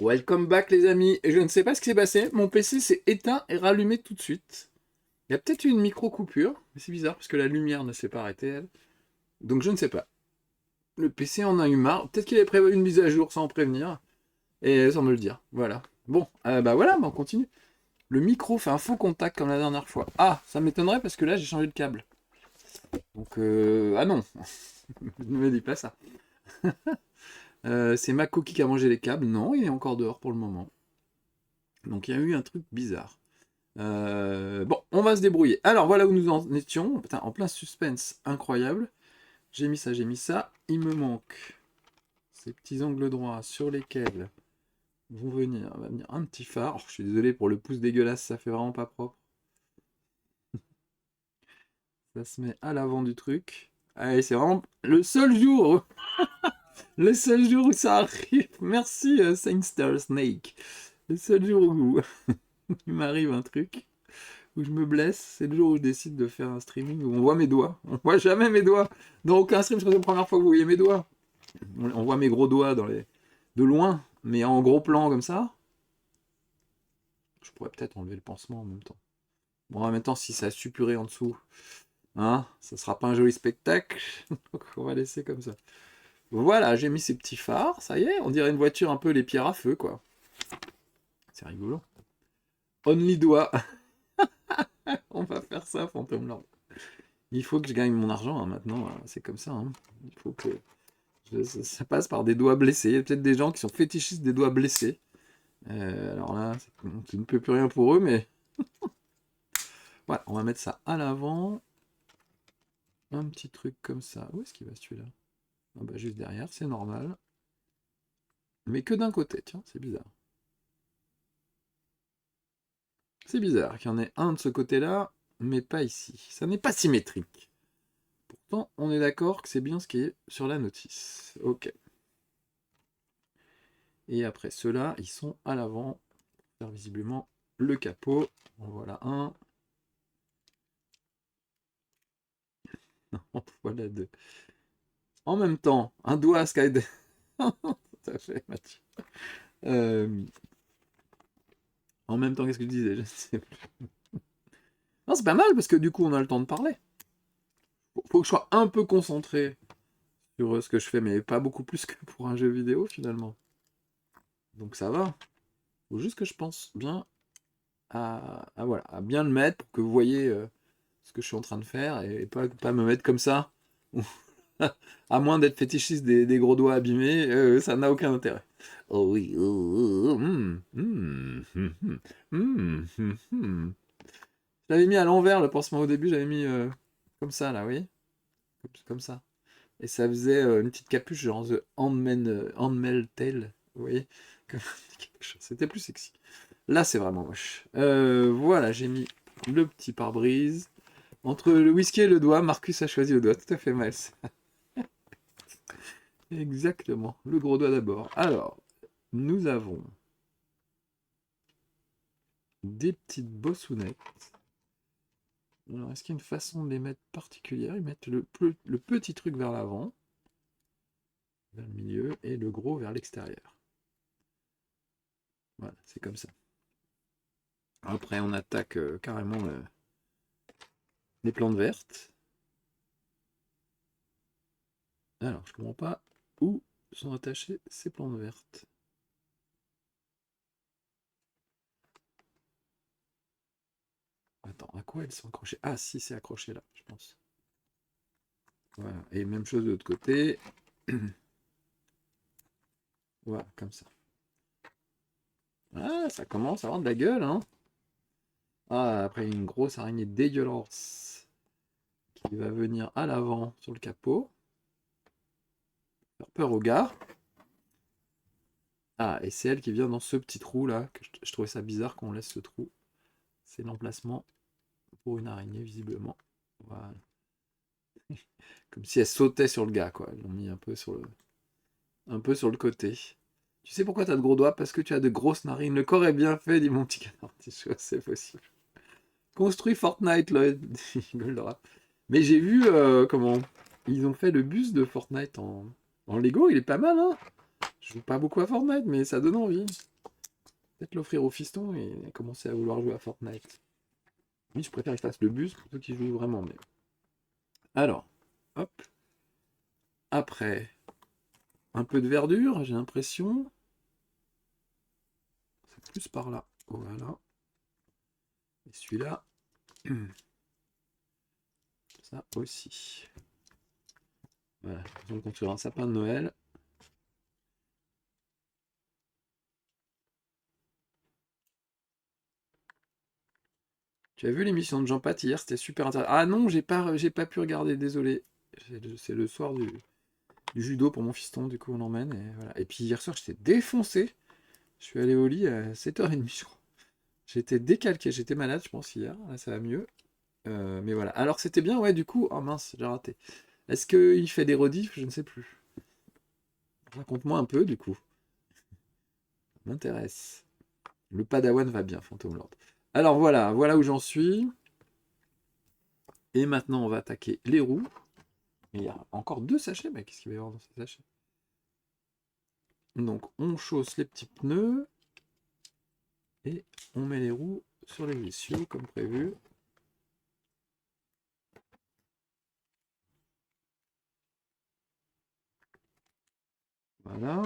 [SPEAKER 1] Welcome back les amis, et je ne sais pas ce qui s'est passé, mon PC s'est éteint et rallumé tout de suite. Il y a peut-être eu une micro-coupure, mais c'est bizarre parce que la lumière ne s'est pas arrêtée elle. Donc je ne sais pas. Le PC en a eu marre, peut-être qu'il avait prévu une mise à jour sans en prévenir, et sans me le dire, voilà. Bon, bah voilà, on continue. Le micro fait un faux contact comme la dernière fois. Ah, ça m'étonnerait parce que là j'ai changé de câble. Donc ah non, ne me dis pas ça. C'est Mako qui a mangé les câbles, non, il est encore dehors pour le moment. Donc il y a eu un truc bizarre. Bon, on va se débrouiller. Alors voilà où nous en étions. Putain, en plein suspense incroyable. J'ai mis ça, j'ai mis ça. Il me manque ces petits angles droits sur lesquels va venir un petit phare. Oh, je suis désolé pour le pouce dégueulasse, ça fait vraiment pas propre. Ça se met à l'avant du truc. Allez, c'est vraiment le seul jour. Le seul jour où ça arrive. Merci Saint Star Snake. Le seul jour où il m'arrive un truc, où je me blesse, c'est le jour où je décide de faire un streaming où on voit mes doigts. On voit jamais mes doigts. Dans aucun stream, je crois que c'est la première fois que vous voyez mes doigts. On voit mes gros doigts de loin, mais en gros plan comme ça. Je pourrais peut-être enlever le pansement en même temps. Bon, en même temps, si ça a suppuré en dessous, hein, ça sera pas un joli spectacle. Donc on va laisser comme ça. Voilà, j'ai mis ces petits phares, ça y est, on dirait une voiture un peu les pierres à feu, quoi. C'est rigolo. Only doigt. On va faire ça, Phantom Lord. Il faut que je gagne mon argent, hein, maintenant, c'est comme ça. Hein. Il faut que ça passe par des doigts blessés. Il y a peut-être des gens qui sont fétichistes des doigts blessés. Alors là, tu ne peux plus rien pour eux, mais... Voilà, on va mettre ça à l'avant. Un petit truc comme ça. Où est-ce qu'il va celui-là? Ah bah, juste derrière, c'est normal. Mais que d'un côté, tiens, c'est bizarre. C'est bizarre qu'il y en ait un de ce côté-là, mais pas ici. Ça n'est pas symétrique. Pourtant, on est d'accord que c'est bien ce qui est sur la notice. Ok. Et après, ceux-là, ils sont à l'avant. Faire visiblement le capot. En voilà un. En voilà deux. En même temps, un doigt à Skyder. Tout à fait, Mathieu. En même temps, qu'est-ce que je disais? Je sais plus. Non, c'est pas mal parce que du coup, on a le temps de parler. Faut que je sois un peu concentré sur ce que je fais, mais pas beaucoup plus que pour un jeu vidéo finalement. Donc ça va. Faut juste que je pense bien voilà, à bien le mettre pour que vous voyez ce que je suis en train de faire et pas me mettre comme ça. À moins d'être fétichiste des gros doigts abîmés, ça n'a aucun intérêt. Oh oui, Je l'avais mis à l'envers le pansement au début, j'avais mis comme ça là, oui, comme ça. Et ça faisait une petite capuche genre The Handmaid's Tale, vous voyez. C'était plus sexy. Là, c'est vraiment moche. Voilà, j'ai mis le petit pare-brise. Entre le whisky et le doigt, Marcus a choisi le doigt. Tout à fait, Miles. Exactement. Le gros doigt d'abord. Alors, nous avons des petites bossounettes. Alors, est-ce qu'il y a une façon de les mettre particulière? Ils mettent le petit truc vers l'avant, vers le milieu, et le gros vers l'extérieur. Voilà, c'est comme ça. Après, on attaque carrément les plantes vertes. Alors, je ne comprends pas où sont attachées ces plantes vertes. Attends, à quoi elles sont accrochées? Ah, si, c'est accroché là, je pense. Voilà, et même chose de l'autre côté. Voilà, comme ça. Ah, ça commence à avoir de la gueule, hein. Ah, après une grosse araignée dégueulasse qui va venir à l'avant sur le capot. Faire peur au gars. Ah, et c'est elle qui vient dans ce petit trou là, que je trouvais ça bizarre qu'on laisse ce trou. C'est l'emplacement pour une araignée, visiblement. Voilà. Comme si elle sautait sur le gars, quoi. Ils l'ont mis un peu sur le côté. Tu sais pourquoi t'as de gros doigts? Parce que tu as de grosses narines. Le corps est bien fait, dit mon petit canard. C'est possible. Construit Fortnite, là. Mais j'ai vu comment ils ont fait le bus de Fortnite en Lego. Il est pas mal, hein. Je joue pas beaucoup à Fortnite, mais ça donne envie. Peut-être l'offrir au fiston et commencer à vouloir jouer à Fortnite. Oui, je préfère qu'il fasse le bus pour ceux qui jouent vraiment mieux. Alors, hop. Après, un peu de verdure, j'ai l'impression. C'est plus par là. Voilà. Et celui-là, ça aussi. Voilà, on construire un sapin de Noël. Tu as vu l'émission de Jean Pat hier, c'était super intéressant. Ah non, j'ai pas pu regarder, désolé. C'est le soir du judo pour mon fiston, du coup on l'emmène. Et, voilà. Et puis hier soir, j'étais défoncé. Je suis allé au lit à 7h30, je crois. J'étais décalqué, j'étais malade, je pense, hier. Là, ça va mieux. Mais voilà. Alors c'était bien, ouais, du coup. Oh mince, j'ai raté. Est-ce qu'il fait des rediffs? Je ne sais plus. Raconte-moi un peu, du coup. Ça m'intéresse. Le Padawan va bien, Phantom Lord. Alors voilà, voilà où j'en suis. Et maintenant, on va attaquer les roues. Il y a encore 2 sachets, mais qu'est-ce qu'il va y avoir dans ces sachets? Donc, on chausse les petits pneus. Et on met les roues sur les essieux, comme prévu. Voilà.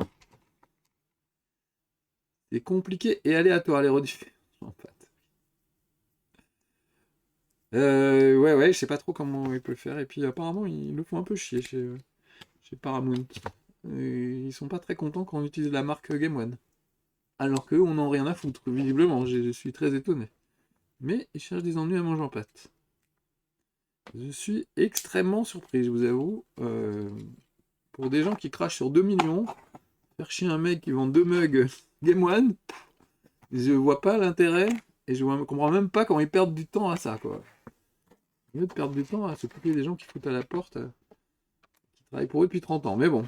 [SPEAKER 1] C'est compliqué et aléatoire, les rediffs. En fait. Ouais, je sais pas trop comment ils peuvent le faire. Et puis, apparemment, ils le font un peu chier chez Paramount. Ils sont pas très contents quand on utilise la marque Game One. Alors qu'eux, on n'en a rien à foutre, visiblement. Je suis très étonné. Mais ils cherchent des ennuis à manger en pâte. Je suis extrêmement surpris, je vous avoue. Pour des gens qui crachent sur 2 millions, faire chier un mec qui vend 2 mugs Game One, je vois pas l'intérêt. Et je comprends même pas comment ils perdent du temps à ça, quoi. Au lieu de perdre du temps à s'occuper des gens qui foutent à la porte, qui travaillent pour eux depuis 30 ans. Mais bon.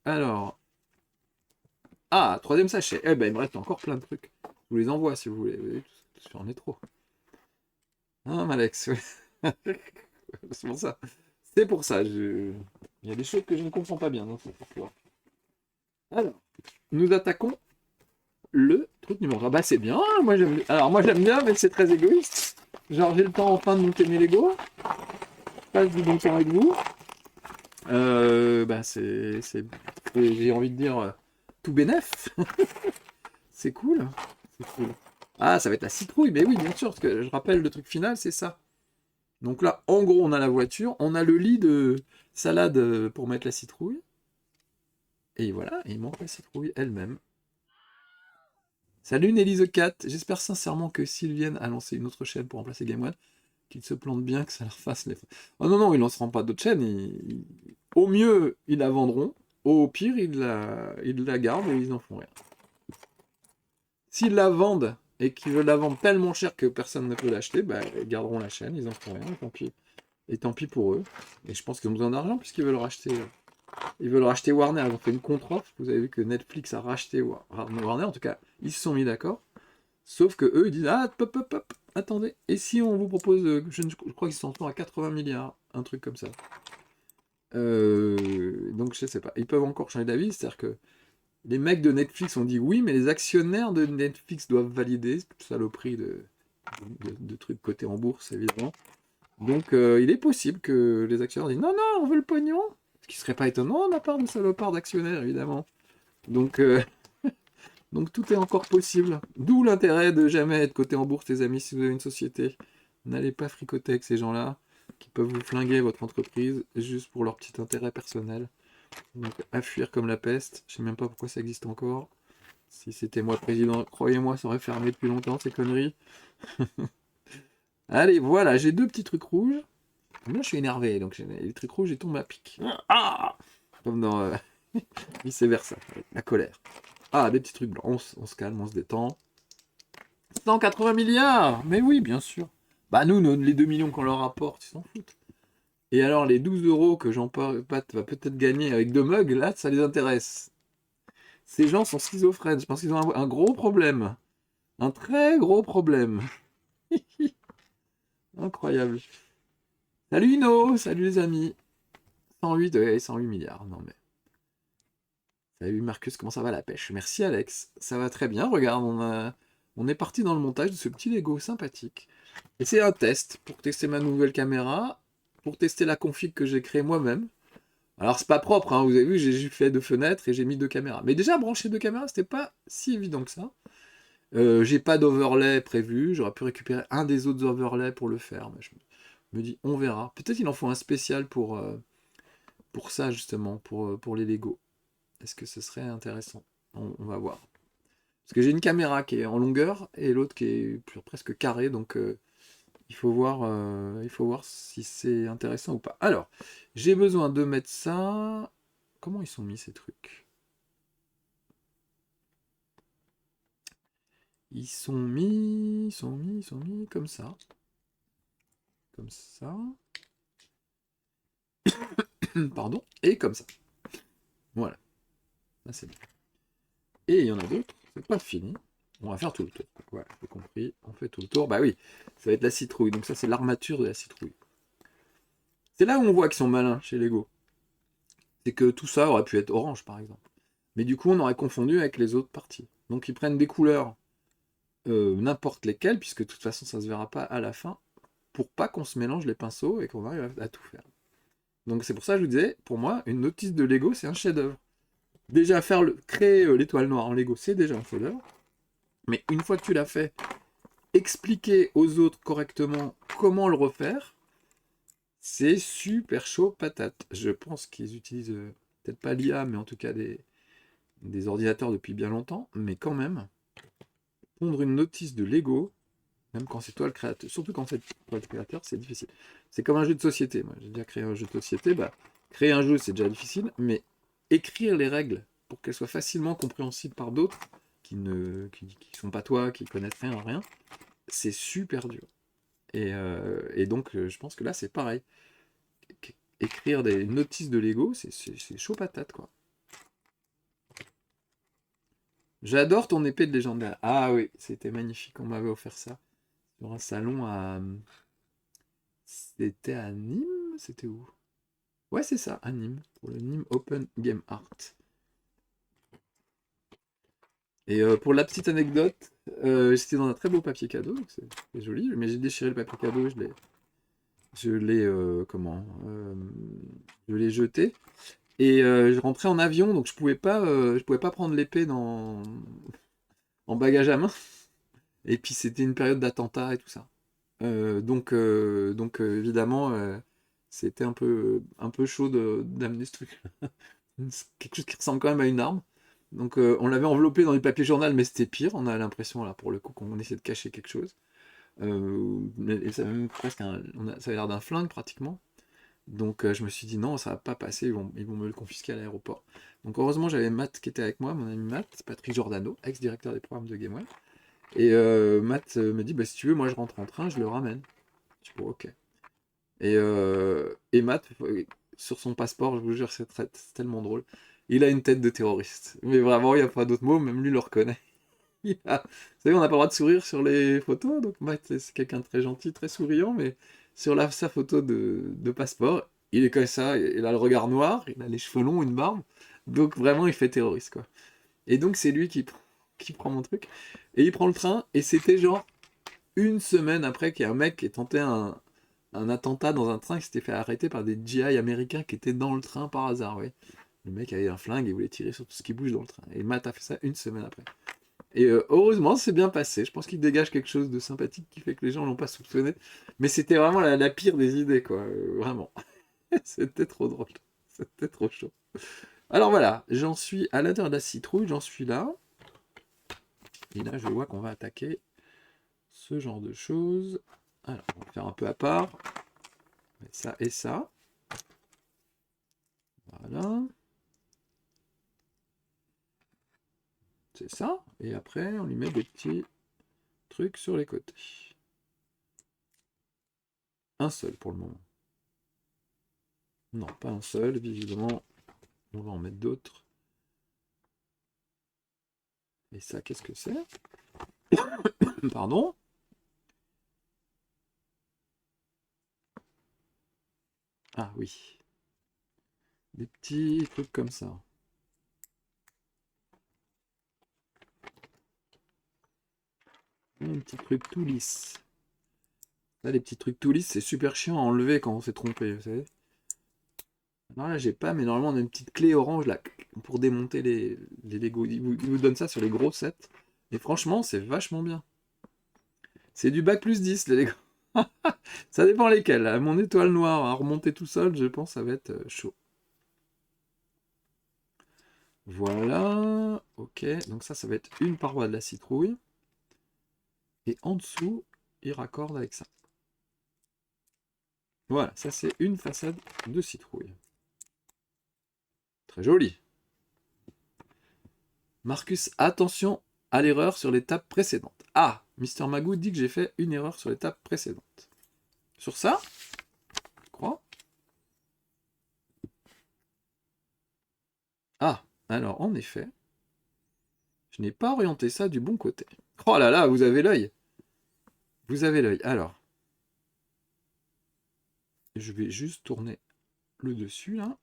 [SPEAKER 1] Alors. Ah, troisième sachet. Eh ben, il me reste encore plein de trucs. Je vous les envoie si vous voulez. Vous voyez, j'en ai trop. Hein, Alex? C'est pour ça. C'est pour ça. Il y a des choses que je ne comprends pas bien dans cette histoire. Alors, nous attaquons le truc numéro 3. Bah, c'est bien. Moi, j'aime. Alors, moi, j'aime bien, mais c'est très égoïste. Genre, j'ai le temps enfin de monter mes Lego. Je passe du bon temps avec vous. Bah, j'ai envie de dire tout bénef. C'est cool. C'est cool. Ah, ça va être la citrouille. Mais oui, bien sûr, parce que je rappelle, le truc final, c'est ça. Donc là, en gros, on a la voiture, on a le lit de salade pour mettre la citrouille. Et voilà, il manque la citrouille elle-même. Salut Nelly the Cat, j'espère sincèrement que s'ils viennent à lancer une autre chaîne pour remplacer Game One, qu'ils se plantent bien, que ça leur fasse les... Oh non, non, ils lanceront pas d'autres chaînes. Au mieux, ils la vendront. Au pire, ils la gardent et ils n'en font rien. S'ils la vendent et qu'ils veulent la vendre tellement cher que personne ne peut l'acheter, bah, ils garderont la chaîne, ils en font rien, tant pis. Et tant pis pour eux. Et je pense qu'ils ont besoin d'argent puisqu'ils veulent racheter. Ils veulent racheter Warner. Ils ont fait une contre-offre. Vous avez vu que Netflix a racheté Warner. En tout cas, ils se sont mis d'accord. Sauf que eux, ils disent ah, pop, pop, pop, attendez. Et si on vous propose, je crois qu'ils sont à 80 milliards, un truc comme ça. Donc je sais pas. Ils peuvent encore changer d'avis. C'est-à-dire que les mecs de Netflix ont dit oui, mais les actionnaires de Netflix doivent valider. C'est saloperie de trucs cotés en bourse, évidemment. Donc il est possible que les actionnaires disent non, non, on veut le pognon. Ce qui serait pas étonnant de la part de salopards d'actionnaires, évidemment. Donc, donc tout est encore possible. D'où l'intérêt de jamais être coté en bourse, les amis, si vous avez une société. N'allez pas fricoter avec ces gens-là qui peuvent vous flinguer votre entreprise juste pour leur petit intérêt personnel. Donc à fuir comme la peste. Je sais même pas pourquoi ça existe encore. Si c'était moi président, croyez-moi, ça aurait fermé depuis longtemps ces conneries. Allez, voilà, j'ai 2 petits trucs rouges. Moi, je suis énervé, donc les trucs rouges, ils tombent à pic. Ah, comme dans vice versa, la colère. Ah, des petits trucs blancs. On se calme, on se détend. 180 milliards. Mais oui, bien sûr. Bah nous, les 2 millions qu'on leur apporte, ils s'en foutent. Et alors, les 12 euros que Jean Pat va peut-être gagner avec 2 mugs, là, ça les intéresse. Ces gens sont schizophrènes. Je pense qu'ils ont un gros problème. Un très gros problème. Incroyable. Salut Ino, salut les amis. 108, ouais, 108 milliards. Non mais... Salut Marcus, comment ça va la pêche? Merci Alex, ça va très bien. Regarde, on est parti dans le montage de ce petit Lego sympathique. Et c'est un test pour tester ma nouvelle caméra, pour tester la config que j'ai créée moi-même. Alors c'est pas propre, hein, vous avez vu, j'ai juste fait 2 fenêtres et j'ai mis 2 caméras. Mais déjà brancher 2 caméras, c'était pas si évident que ça. J'ai pas d'overlay prévu, j'aurais pu récupérer un des autres overlays pour le faire. Mais je me dis, on verra. Peut-être qu'il en faut un spécial pour ça justement, pour les Lego. Est-ce que ce serait intéressant? On va voir. Parce que j'ai une caméra qui est en longueur et l'autre qui est presque carrée, donc il faut voir si c'est intéressant ou pas. Alors, j'ai besoin de mettre ça. Comment ils sont mis ces trucs? Ils sont mis comme ça. Comme ça. Pardon. Et comme ça. Voilà. Là, c'est bien. Et il y en a d'autres. C'est pas fini. On va faire tout le tour. Voilà, j'ai compris. On fait tout le tour. Bah oui, ça va être la citrouille. Donc ça, c'est l'armature de la citrouille. C'est là où on voit qu'ils sont malins chez Lego. C'est que tout ça aurait pu être orange, par exemple. Mais du coup, on aurait confondu avec les autres parties. Donc ils prennent des couleurs n'importe lesquelles, puisque de toute façon, ça se verra pas à la fin, pour pas qu'on se mélange les pinceaux et qu'on arrive à tout faire. Donc c'est pour ça que je vous disais, pour moi, une notice de Lego, c'est un chef-d'œuvre. Déjà, créer l'étoile noire en Lego, c'est déjà un chef-d'œuvre. Mais une fois que tu l'as fait, expliquer aux autres correctement comment le refaire, c'est super chaud patate. Je pense qu'ils utilisent peut-être pas l'IA, mais en tout cas des ordinateurs depuis bien longtemps. Mais quand même, pondre une notice de Lego, même quand c'est toi le créateur, surtout quand c'est toi le créateur, c'est difficile. C'est comme un jeu de société. Moi, j'ai déjà créé un jeu de société. Bah, créer un jeu, c'est déjà difficile, mais écrire les règles pour qu'elles soient facilement compréhensibles par d'autres qui sont pas toi, qui connaissent rien, c'est super dur. Et donc, je pense que là, c'est pareil. Écrire des notices de Lego, c'est chaud patate, quoi. J'adore ton épée de légendaire. Ah oui, c'était magnifique. On m'avait offert ça sur un salon à. C'était à Nîmes? C'était où? Ouais, c'est ça, à Nîmes, pour le Nîmes Open Game Art. Et pour la petite anecdote, j'étais dans un très beau papier cadeau, donc c'est joli, mais j'ai déchiré le papier cadeau, comment? Je l'ai jeté. Et je rentrais en avion, donc je pouvais pas prendre l'épée en bagage à main. Et puis c'était une période d'attentat et tout ça. Évidemment, c'était un peu chaud d'amener ce truc. Quelque chose qui ressemble quand même à une arme. Donc on l'avait enveloppé dans du papier journal, mais c'était pire. On a l'impression là pour le coup qu'on essaie de cacher quelque chose. Et ça avait même presque ça avait l'air d'un flingue pratiquement. Donc je me suis dit non, ça va pas passer, ils vont me le confisquer à l'aéroport. Donc heureusement j'avais Matt qui était avec moi, mon ami Matt, Patrick Giordano, ex-directeur des programmes de GameWell. Et Matt me dit bah, si tu veux, moi je rentre en train, je le ramène. Je dis bon, ok. Et Matt, sur son passeport, je vous jure, c'est tellement drôle. Il a une tête de terroriste. Mais vraiment, il n'y a pas d'autre mot, même lui le reconnaît. Vous savez, on n'a pas le droit de sourire sur les photos, donc Matt, c'est quelqu'un de très gentil, très souriant, mais sur sa photo de passeport, il est comme ça, il a le regard noir, il a les cheveux longs, une barbe, donc vraiment, il fait terroriste, quoi. Et donc, c'est lui qui prend mon truc, et il prend le train, et c'était genre une semaine après qu'il y a un mec qui a tenté un attentat dans un train qui s'était fait arrêter par des GI américains qui étaient dans le train par hasard, oui. Le mec avait un flingue et voulait tirer sur tout ce qui bouge dans le train. Et Matt a fait ça une semaine après. Et heureusement, c'est bien passé. Je pense qu'il dégage quelque chose de sympathique qui fait que les gens l'ont pas soupçonné. Mais c'était vraiment la pire des idées, quoi. Vraiment. C'était trop drôle. C'était trop chaud. Alors voilà, j'en suis à l'intérieur de la citrouille, j'en suis là. Et là, je vois qu'on va attaquer ce genre de choses. Alors, on va faire un peu à part. Ça et ça. Voilà. C'est ça. Et après, on lui met des petits trucs sur les côtés. Un seul pour le moment. Non, pas un seul, visiblement. On va en mettre d'autres. Et ça, qu'est-ce que c'est? Pardon? Ah oui. Des petits trucs comme ça. Un petit truc tout lisse. Là, les petits trucs tout lisses, c'est super chiant à enlever quand on s'est trompé, vous savez. Alors là, j'ai pas, mais normalement, on a une petite clé orange là pour démonter les Lego. Ils vous donnent ça sur les gros sets. Et franchement, c'est vachement bien. C'est du bac plus 10, les Lego. Ça dépend lesquels. Là. Mon étoile noire à remonter tout seul, je pense que ça va être chaud. Voilà. Ok, donc ça va être une paroi de la citrouille. Et en dessous, il raccorde avec ça. Voilà, ça c'est une façade de citrouille. Très joli. Marcus, attention à l'erreur sur l'étape précédente. Ah, Mister Magoo dit que j'ai fait une erreur sur l'étape précédente. Sur ça, je crois. Ah, alors en effet, je n'ai pas orienté ça du bon côté. Oh là là, vous avez l'œil. Vous avez l'œil. Alors, je vais juste tourner le dessus là.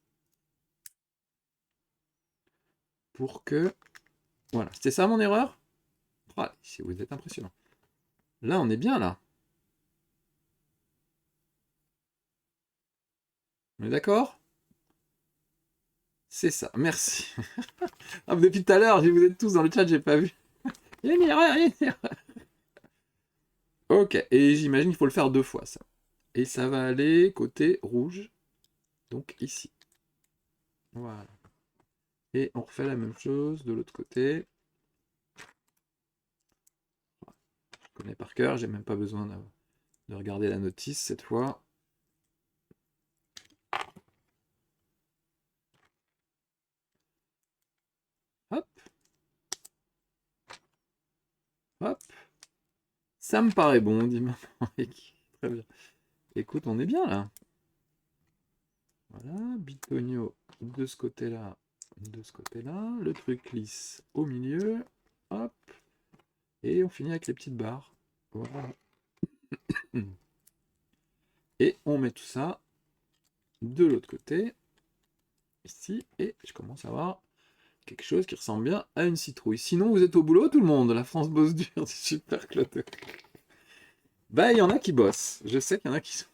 [SPEAKER 1] Pour que... Voilà, c'était ça mon erreur. Ah, vous êtes impressionnant. Là, on est bien là. On est d'accord? C'est ça, merci. Ah, depuis tout à l'heure, vous êtes tous dans le chat, j'ai pas vu. Il y a une erreur, il y a une erreur. Ok, et j'imagine qu'il faut le faire 2 fois ça. Et ça va aller côté rouge, donc ici. Voilà. Et on refait la même chose de l'autre côté. Je connais par cœur, j'ai même pas besoin de regarder la notice cette fois. Hop. Hop. Ça me paraît bon, dit maman. Très bien. Écoute, on est bien là. Voilà, bitonio de ce côté-là, de ce côté-là. Le truc lisse au milieu. Hop. Et on finit avec les petites barres. Voilà. Et on met tout ça de l'autre côté. Ici. Et je commence à avoir quelque chose qui ressemble bien à une citrouille. Sinon, vous êtes au boulot, tout le monde. La France bosse dur. C'est super, Claude. Bah, il y en a qui bossent. Je sais qu'il y en a qui sont...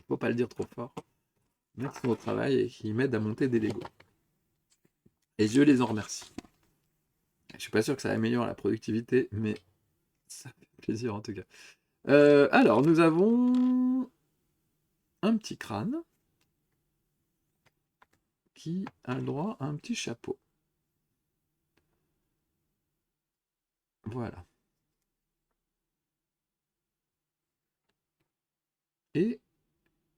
[SPEAKER 1] Faut pas le dire trop fort. Il y en a qui sont au travail et qui m'aident à monter des Legos. Et je les en remercie. Je suis pas sûr que ça améliore la productivité, mais ça fait plaisir en tout cas. Alors, nous avons un petit crâne qui a le droit à un petit chapeau. Voilà. Et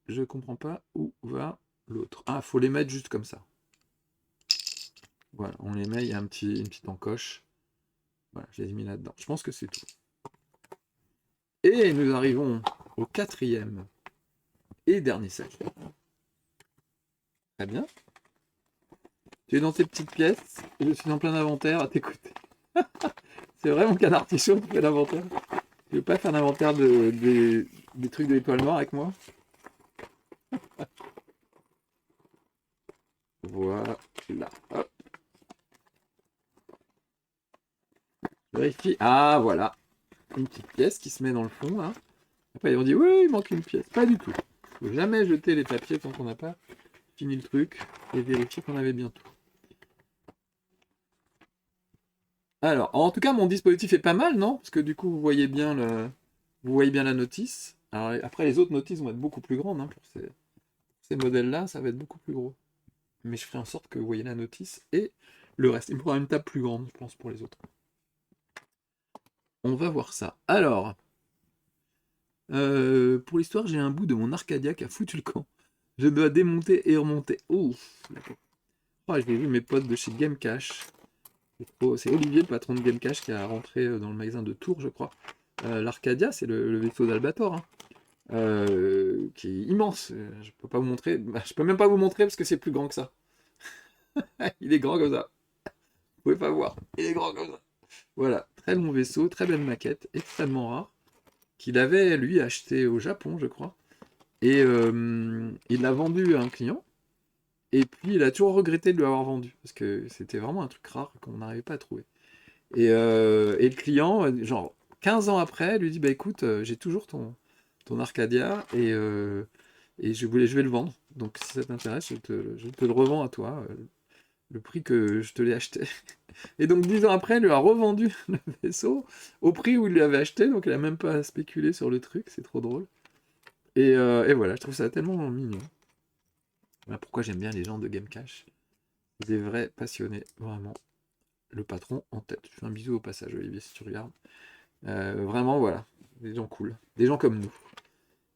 [SPEAKER 1] je comprends pas où va l'autre. Ah, faut les mettre juste comme ça. Voilà, on les met, il y a une petite encoche. Voilà, je les ai mis là-dedans. Je pense que c'est tout. Et nous arrivons au 4e et dernier sac. Très bien. Tu es dans tes petites pièces, et je suis en plein inventaire à t'écouter. C'est vrai mon canard Tichon qui fait l'inventaire. Tu veux pas faire l'inventaire des trucs de l'étoile noire avec moi? Voilà. Hop. Vérifie. Ah voilà. Une petite pièce qui se met dans le fond là. Après on dit oui, il manque une pièce. Pas du tout. Faut jamais jeter les papiers tant qu'on n'a pas fini le truc et vérifier qu'on avait bien tout. Alors, en tout cas, mon dispositif est pas mal, non? Parce que du coup, vous voyez bien la notice. Alors, après, les autres notices vont être beaucoup plus grandes, hein, pour ces modèles-là, ça va être beaucoup plus gros. Mais je ferai en sorte que vous voyez la notice et le reste. Il me faudra une table plus grande, je pense, pour les autres. On va voir ça. Alors, pour l'histoire, j'ai un bout de mon Arcadia qui a foutu le camp. Je dois démonter et remonter. Ouf, d'accord. Oh, j'ai vu mes potes de chez Game Cache. C'est Olivier, le patron de Game Cache, qui a rentré dans le magasin de Tours, je crois. L'Arcadia, c'est le vaisseau d'Albator, hein, qui est immense. Je peux pas vous montrer. Bah, je peux même pas vous montrer parce que c'est plus grand que ça. Il est grand comme ça. Vous pouvez pas voir. Il est grand comme ça. Voilà, très long vaisseau, très belle maquette, extrêmement rare, qu'il avait lui acheté au Japon, je crois. Et il l'a vendu à un client. Et puis il a toujours regretté de lui avoir vendu parce que c'était vraiment un truc rare qu'on n'arrivait pas à trouver. Et le client, genre 15 ans après, elle lui dit, bah écoute, j'ai toujours ton Arcadia et je vais le vendre. Donc si ça t'intéresse, je te le revends à toi, le prix que je te l'ai acheté. Et donc 10 ans après, elle lui a revendu le vaisseau au prix où il l'avait acheté, donc elle a même pas spéculé sur le truc, c'est trop drôle. Et voilà, je trouve ça tellement mignon. Voilà pourquoi j'aime bien les gens de Game Cash. Des vrais passionnés, vraiment. Le patron en tête. Je fais un bisou au passage, Olivier, si tu regardes. Vraiment, voilà. Des gens cool. Des gens comme nous.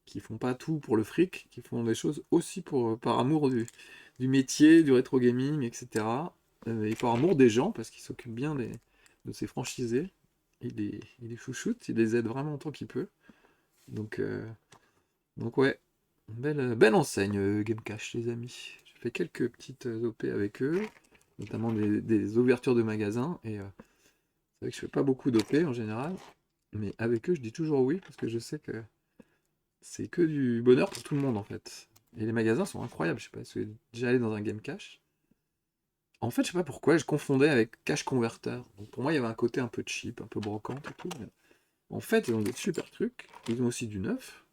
[SPEAKER 1] Qui font pas tout pour le fric, qui font des choses aussi par amour du métier, du rétro gaming, etc. Et par amour des gens, parce qu'ils s'occupent bien de ces franchisés. Il les chouchoute, il les aide vraiment autant qu'il peut. Donc, euh, donc ouais, belle enseigne Game Cash, les amis. J'ai fait quelques petites OP avec eux, notamment des ouvertures de magasins. Et c'est vrai que je fais pas beaucoup d'OP en général, mais avec eux, je dis toujours oui, parce que je sais que c'est que du bonheur pour tout le monde en fait. Et les magasins sont incroyables. Je sais pas si vous êtes déjà allé dans un Game Cash. En fait, je sais pas pourquoi, je confondais avec Cash Converter. Donc pour moi, il y avait un côté un peu cheap, un peu brocante et tout. Mais en fait, ils ont des super trucs. Ils ont aussi du neuf.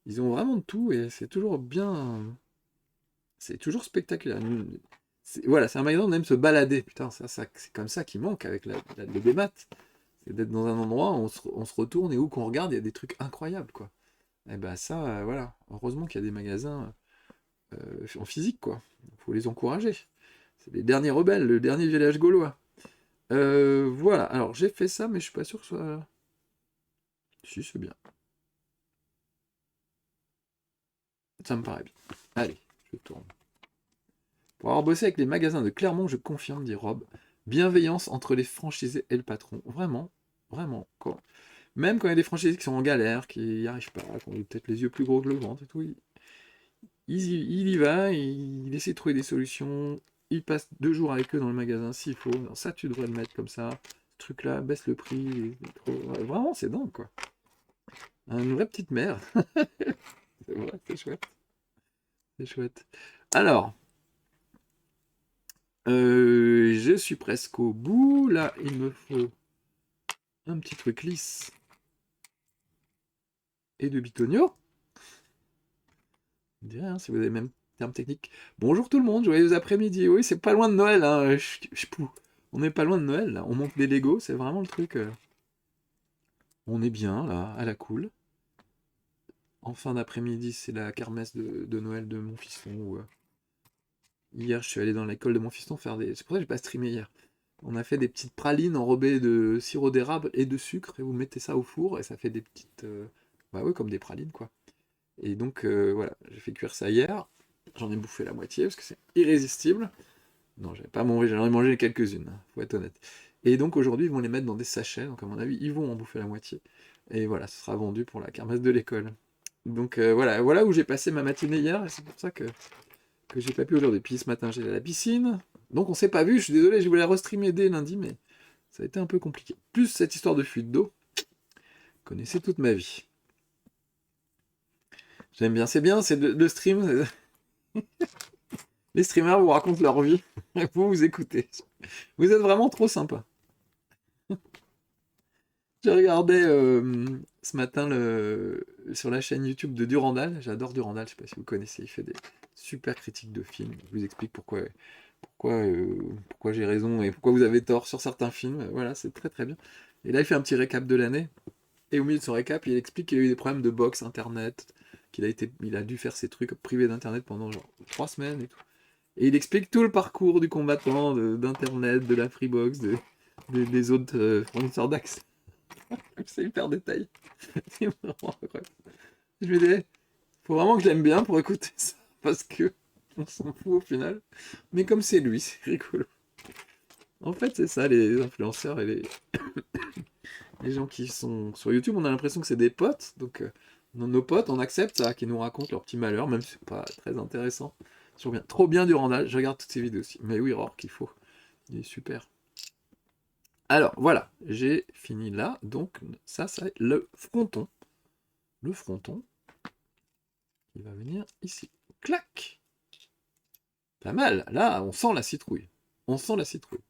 [SPEAKER 1] Ils ont vraiment de tout et c'est toujours bien. C'est toujours spectaculaire. Voilà, c'est un magasin où on aime se balader. Putain, c'est comme ça qui manque avec le démat. C'est d'être dans un endroit où on se retourne et où qu'on regarde, il y a des trucs incroyables, quoi. Et ben ça, voilà. Heureusement qu'il y a des magasins en physique, quoi. Il faut les encourager. C'est les derniers rebelles, le dernier village gaulois. Voilà, alors j'ai fait ça, mais je suis pas sûr que ce soit. Si, c'est bien. Ça me paraît bien. Allez, je tourne. Pour avoir bossé avec les magasins de Clermont, je confirme, dit Rob. Bienveillance entre les franchisés et le patron. Vraiment, vraiment, quoi. Même quand il y a des franchisés qui sont en galère, qui n'y arrivent pas, qui ont peut-être les yeux plus gros que le ventre et tout, il y va, il essaie de trouver des solutions, il passe 2 jours avec eux dans le magasin s'il faut. Non, ça, tu devrais le mettre comme ça. Ce truc-là, baisse le prix. Ouais, vraiment, c'est dingue, quoi. Une vraie petite mère. C'est vrai, c'est chouette. C'est chouette. Alors, je suis presque au bout. Là, il me faut un petit truc lisse et de bitonio. On dirait, hein, si vous avez même terme technique. Bonjour tout le monde, joyeux après-midi. Oui, c'est pas loin de Noël, hein. On n'est pas loin de Noël, là. On monte des Lego, c'est vraiment le truc. On est bien, là, à la cool. En fin d'après-midi, c'est la kermesse de Noël de mon fiston. Hier, je suis allé dans l'école de mon fiston faire des. C'est pour ça que j'ai pas streamé hier. On a fait des petites pralines enrobées de sirop d'érable et de sucre, et vous mettez ça au four, et ça fait des petites. Bah ouais, comme des pralines, quoi. Et donc, voilà, j'ai fait cuire ça hier. J'en ai bouffé la moitié, parce que c'est irrésistible. Non, j'avais pas mangé, j'en ai mangé quelques-unes, hein, faut être honnête. Et donc aujourd'hui, ils vont les mettre dans des sachets, donc à mon avis, ils vont en bouffer la moitié. Et voilà, ce sera vendu pour la kermesse de l'école. Donc voilà où j'ai passé ma matinée hier, et c'est pour ça que j'ai pas pu aujourd'hui. Puis ce matin, j'étais à la piscine, donc on s'est pas vu, je suis désolé, je voulais restreamer dès lundi, mais ça a été un peu compliqué. Plus cette histoire de fuite d'eau, connaissez toute ma vie. J'aime bien, c'est bien, c'est le stream. Les streamers vous racontent leur vie, vous écoutez. Vous êtes vraiment trop sympa. J'ai regardé ce matin sur la chaîne YouTube de Durandal. J'adore Durandal, je sais pas si vous connaissez. Il fait des super critiques de films. Je vous explique pourquoi j'ai raison et pourquoi vous avez tort sur certains films. Voilà, c'est très très bien. Et là, il fait un petit récap de l'année. Et au milieu de son récap, il explique qu'il a eu des problèmes de box internet, il a dû faire ses trucs privés d'internet pendant genre 3 semaines et tout. Et il explique tout le parcours du combattant d'internet, de la Freebox, des autres fournisseurs d'accès. C'est hyper détaillé. C'est vraiment incroyable. Je me disais, faut vraiment que je l'aime bien pour écouter ça, parce que on s'en fout au final. Mais comme c'est lui, c'est rigolo. En fait, c'est ça, les influenceurs et les gens qui sont sur YouTube, on a l'impression que c'est des potes. Donc, nos potes, on accepte ça, qui nous racontent leurs petits malheurs, même si c'est pas très intéressant. Trop bien Durandal, je regarde toutes ces vidéos aussi. Mais oui, Rourke, qu'il faut. Il est super. Alors, voilà, j'ai fini là. Donc, ça, c'est le fronton. Le fronton. Il va venir ici. Clac! Pas mal. Là, on sent la citrouille. On sent la citrouille.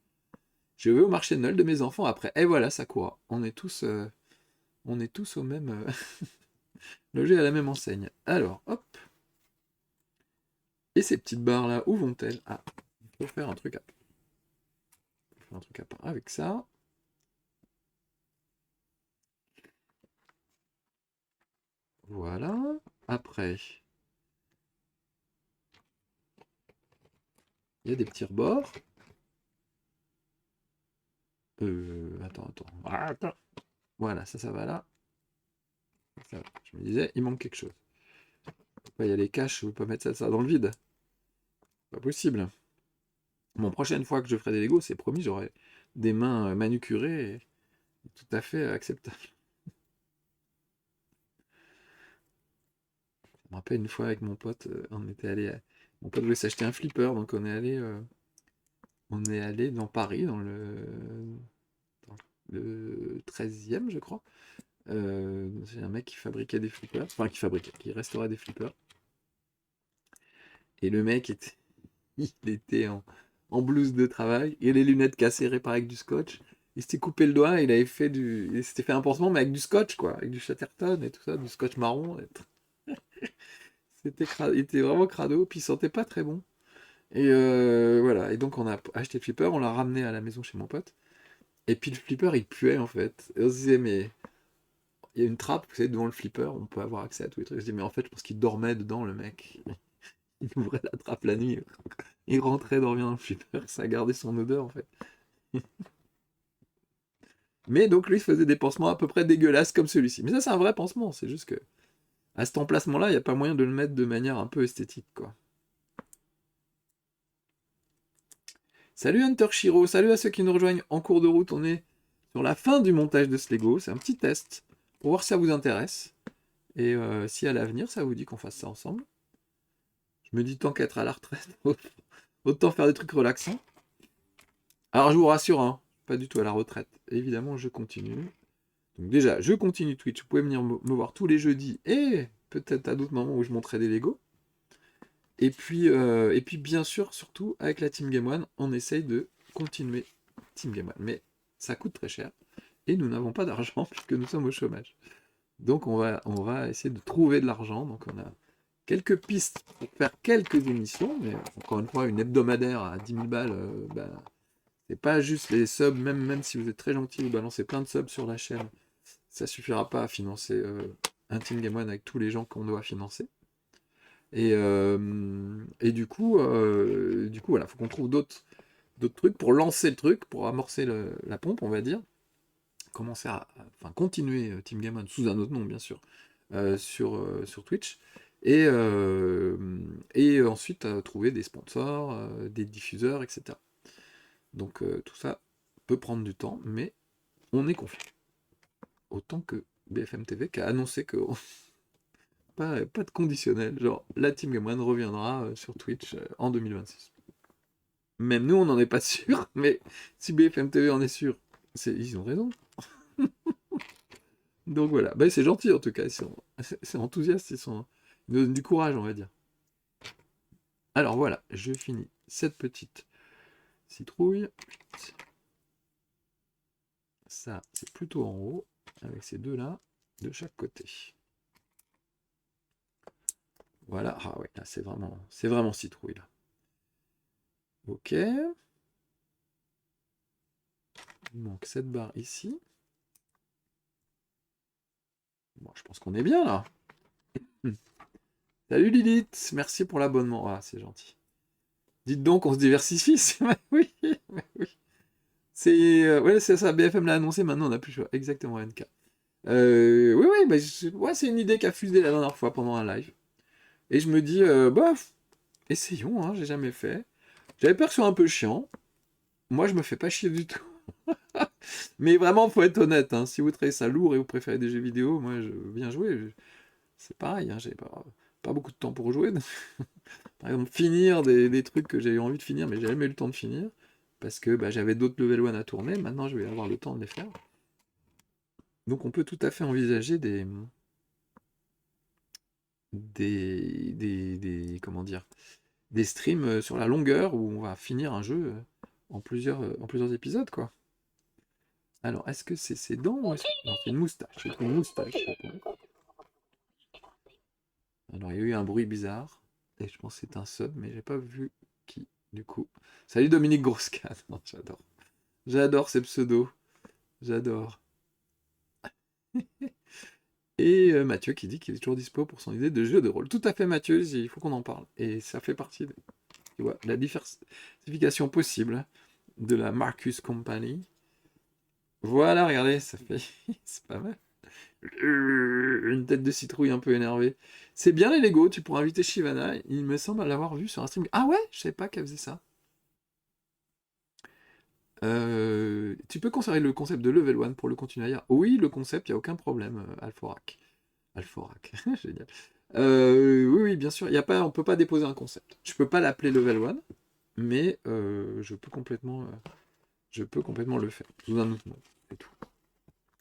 [SPEAKER 1] Je vais au marché de Noël de mes enfants après. Et voilà, Sakura. On est tous On est tous au même... logés à la même enseigne. Alors, hop. Et ces petites barres-là, où vont-elles? Ah, il faut faire un truc à... part avec ça. Voilà. Après, il y a des petits rebords. Attends. Ah, attends. Voilà, ça va là. Ça va. Je me disais, il manque quelque chose. Il y a les caches, je ne veux pas mettre ça dans le vide. Pas possible. Bon, prochaine fois que je ferai des Lego, c'est promis, j'aurai des mains manucurées et tout à fait acceptable. Je me rappelle une fois avec mon pote, on était allé. Mon pote voulait s'acheter un flipper, donc on est allé dans Paris, dans le 13e, je crois. C'est un mec qui fabriquait des flippers, enfin qui restaurait des flippers. Et le mec était, il était en blouse de travail, et les lunettes cassées réparées avec du scotch. Il s'était coupé le doigt, il s'était fait un pansement, mais avec du scotch, quoi, avec du Chatterton et tout ça, du scotch marron. Il était vraiment crado, puis il sentait pas très bon. Et voilà, et donc on a acheté le flipper, on l'a ramené à la maison chez mon pote. Et puis le flipper, il puait en fait. Et on se disait, mais il y a une trappe, vous savez, devant le flipper, on peut avoir accès à tous les trucs. Je dis, mais en fait, je pense qu'il dormait dedans, le mec. Il ouvrait la trappe la nuit, il rentrait, dormait dans le flipper, ça a gardé son odeur en fait. Mais donc lui, il faisait des pansements à peu près dégueulasses comme celui-ci. Mais ça, c'est un vrai pansement, c'est juste que à cet emplacement-là, il n'y a pas moyen de le mettre de manière un peu esthétique, quoi. Salut Hunter Shiro, salut à ceux qui nous rejoignent en cours de route. On est sur la fin du montage de ce Lego. C'est un petit test pour voir si ça vous intéresse. Et si à l'avenir, ça vous dit qu'on fasse ça ensemble. Je me dis tant qu'être à la retraite, autant faire des trucs relaxants. Alors je vous rassure, hein, pas du tout à la retraite. Évidemment, je continue. Donc déjà, je continue Twitch. Vous pouvez venir me voir tous les jeudis et peut-être à d'autres moments où je montrerai des Lego. Et puis bien sûr, surtout avec la Team Game One, on essaye de continuer Team Game One. Mais ça coûte très cher et nous n'avons pas d'argent puisque nous sommes au chômage. Donc on va essayer de trouver de l'argent. Donc on a quelques pistes pour faire quelques émissions, mais encore une fois, une hebdomadaire à 10 000 balles, c'est pas juste les subs, même si vous êtes très gentil, vous balancez plein de subs sur la chaîne, ça suffira pas à financer un Team Game One avec tous les gens qu'on doit financer. Et du coup, voilà, faut qu'on trouve d'autres trucs pour lancer le truc, pour amorcer la pompe, on va dire. Commencer enfin, continuer Team Game One sous un autre nom, bien sûr, sur Twitch. Et ensuite, trouver des sponsors, des diffuseurs, etc. Donc, tout ça peut prendre du temps, mais on est confiant. Autant que BFM TV qui a annoncé que pas de conditionnel, genre la Team Game One reviendra sur Twitch en 2026. Même nous, on n'en est pas sûr, mais si BFM TV en est sûr, ils ont raison. Donc voilà, bah, c'est gentil en tout cas, c'est enthousiaste, ils nous donnent du courage, on va dire. Alors voilà, je finis cette petite citrouille. Ça, c'est plutôt en haut, avec ces deux-là, de chaque côté. Voilà, ah ouais, là c'est vraiment citrouille là. Ok. Il manque cette barre ici. Bon, je pense qu'on est bien là. Salut Lilith, merci pour l'abonnement. Ah, c'est gentil. Dites donc, on se diversifie. Oui, oui. Ouais, c'est ça, BFM l'a annoncé, maintenant on n'a plus le choix. Exactement, NK. Oui, oui, bah, ouais, c'est une idée qui a fusé la dernière fois pendant un live. Et je me dis, bof, essayons, hein, j'ai jamais fait. J'avais peur que ce soit un peu chiant. Moi, je me fais pas chier du tout. Mais vraiment, faut être honnête, hein, si vous trouvez ça lourd et vous préférez des jeux vidéo, moi, je veux bien jouer. C'est pareil, hein, j'ai pas beaucoup de temps pour jouer. Par exemple, finir des trucs que j'ai eu envie de finir, mais j'ai jamais eu le temps de finir. Parce que bah, j'avais d'autres level 1 à tourner, maintenant je vais avoir le temps de les faire. Donc on peut tout à fait envisager comment dire, des streams sur la longueur où on va finir un jeu en plusieurs épisodes, quoi. Alors, est-ce que c'est ses dents ou est-ce que... Non, c'est une moustache. C'est une moustache, je pense. Alors, il y a eu un bruit bizarre. Et je pense que c'est un sub, mais j'ai pas vu qui, du coup. Salut Dominique Grosse-Cat. Non, j'adore. J'adore ces pseudos. J'adore. Et Mathieu qui dit qu'il est toujours dispo pour son idée de jeu de rôle. Tout à fait, Mathieu, il faut qu'on en parle. Et ça fait partie de, tu vois, la diversification possible de la Marcus Company. Voilà, regardez, ça fait. C'est pas mal. Une tête de citrouille un peu énervée. C'est bien les Lego, tu pourras inviter Shivana. Il me semble l'avoir vu sur un stream. Ah ouais, je savais pas qu'elle faisait ça. Tu peux conserver le concept de level 1 pour le continuer ailleurs. Oui, le concept, il n'y a aucun problème, Alforac. Alforac, génial. Oui, oui, bien sûr, y a pas, on peut pas déposer un concept. Je peux pas l'appeler level 1, mais je peux complètement le faire. Sous un autre nom, c'est tout.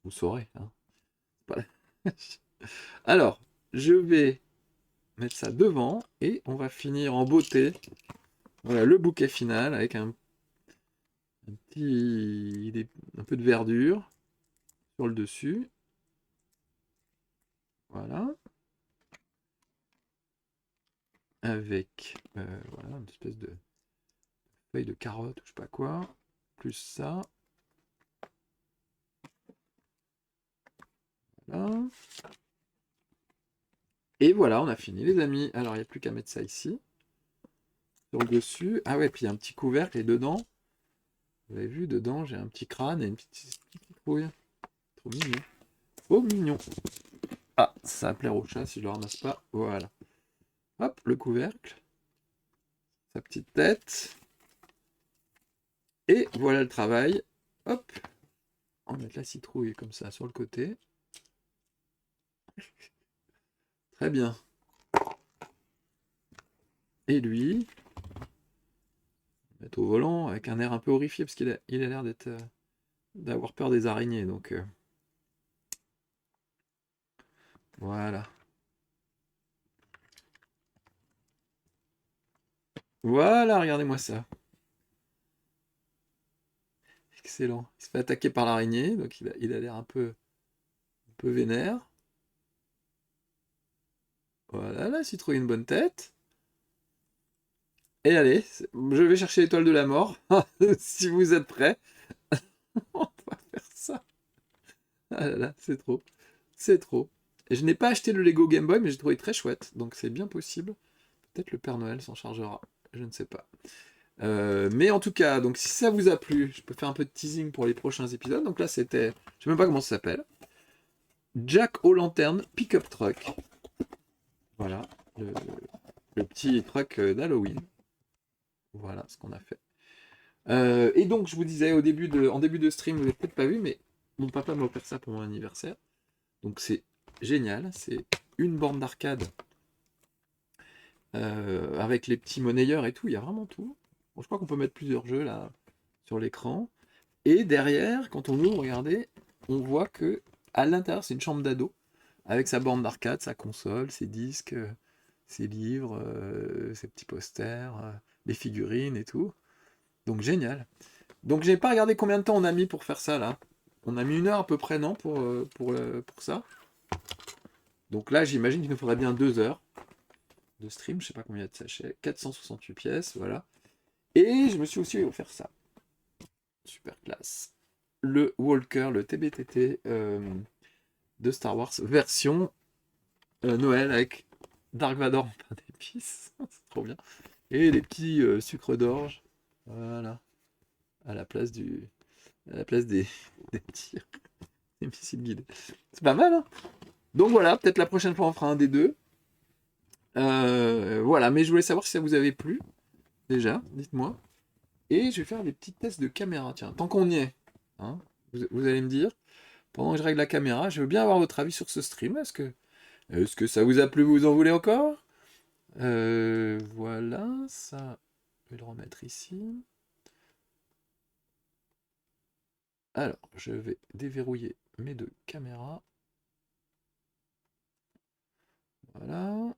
[SPEAKER 1] Vous saurez, hein. Pas la- Alors, je vais mettre ça devant et on va finir en beauté. Voilà le bouquet final avec un peu de verdure sur le dessus. Voilà. Avec voilà, une espèce de feuille de carotte, je sais pas quoi. Plus ça. Voilà. Et voilà, on a fini les amis. Alors il n'y a plus qu'à mettre ça ici. Sur le dessus. Ah ouais, puis il y a un petit couvercle et dedans, vous avez vu, dedans j'ai un petit crâne et une petite citrouille. Trop mignon. Trop mignon. Ah, ça va plaire au chat si je le ramasse pas. Voilà. Hop, le couvercle. Sa petite tête. Et voilà le travail. Hop. On va mettre la citrouille comme ça sur le côté. Très bien. Et lui, mettre au volant avec un air un peu horrifié parce il a l'air d'avoir peur des araignées. Donc voilà. Voilà, regardez-moi ça. Excellent. Il se fait attaquer par l'araignée, donc il a l'air un peu vénère. Voilà, la citrouille a une bonne tête. Et allez, je vais chercher l'étoile de la mort. Si vous êtes prêts, on va faire ça. Ah là là, c'est trop. C'est trop. Et je n'ai pas acheté le Lego Game Boy, mais j'ai trouvé très chouette. Donc c'est bien possible. Peut-être le Père Noël s'en chargera. Je ne sais pas. Mais en tout cas, donc si ça vous a plu, je peux faire un peu de teasing pour les prochains épisodes. Donc là, c'était, je sais même pas comment ça s'appelle, Jack O'Lantern Pickup Truck. Voilà, le, le petit truck d'Halloween. Voilà ce qu'on a fait. Et donc, je vous disais en début de stream, vous n'avez peut-être pas vu, mais mon papa m'a offert ça pour mon anniversaire. Donc c'est génial. C'est une borne d'arcade avec les petits monnayeurs et tout. Il y a vraiment tout. Bon, je crois qu'on peut mettre plusieurs jeux là sur l'écran. Et derrière, quand on ouvre, regardez, on voit que à l'intérieur, c'est une chambre d'ado avec sa borne d'arcade, sa console, ses disques, ses livres, ses petits posters, les figurines et tout. Donc génial. Donc j'ai pas regardé combien de temps on a mis pour faire ça là. On a mis 1 heure à peu près, non, pour ça. Donc là, j'imagine qu'il nous faudrait bien 2 heures de stream. Je sais pas combien il y a de sachets. 468 pièces, voilà. Et je me suis aussi offert ça. Super classe. Le Walker, le TBTT de Star Wars, version Noël avec Dark Vador en pain d'épices. C'est trop bien. Et les petits sucres d'orge. Voilà. À la place à la place des tirs, des missiles guidés. C'est pas mal, hein. Donc voilà, peut-être la prochaine fois on fera un des deux. Voilà, mais je voulais savoir si ça vous avait plu. Déjà, dites-moi. Et je vais faire des petits tests de caméra. Tiens, tant qu'on y est, hein, vous allez me dire, pendant que je règle la caméra, je veux bien avoir votre avis sur ce stream. Est-ce que ça vous a plu, vous en voulez encore? Voilà, ça, je vais le remettre ici. Alors, je vais déverrouiller mes 2 caméras. Voilà.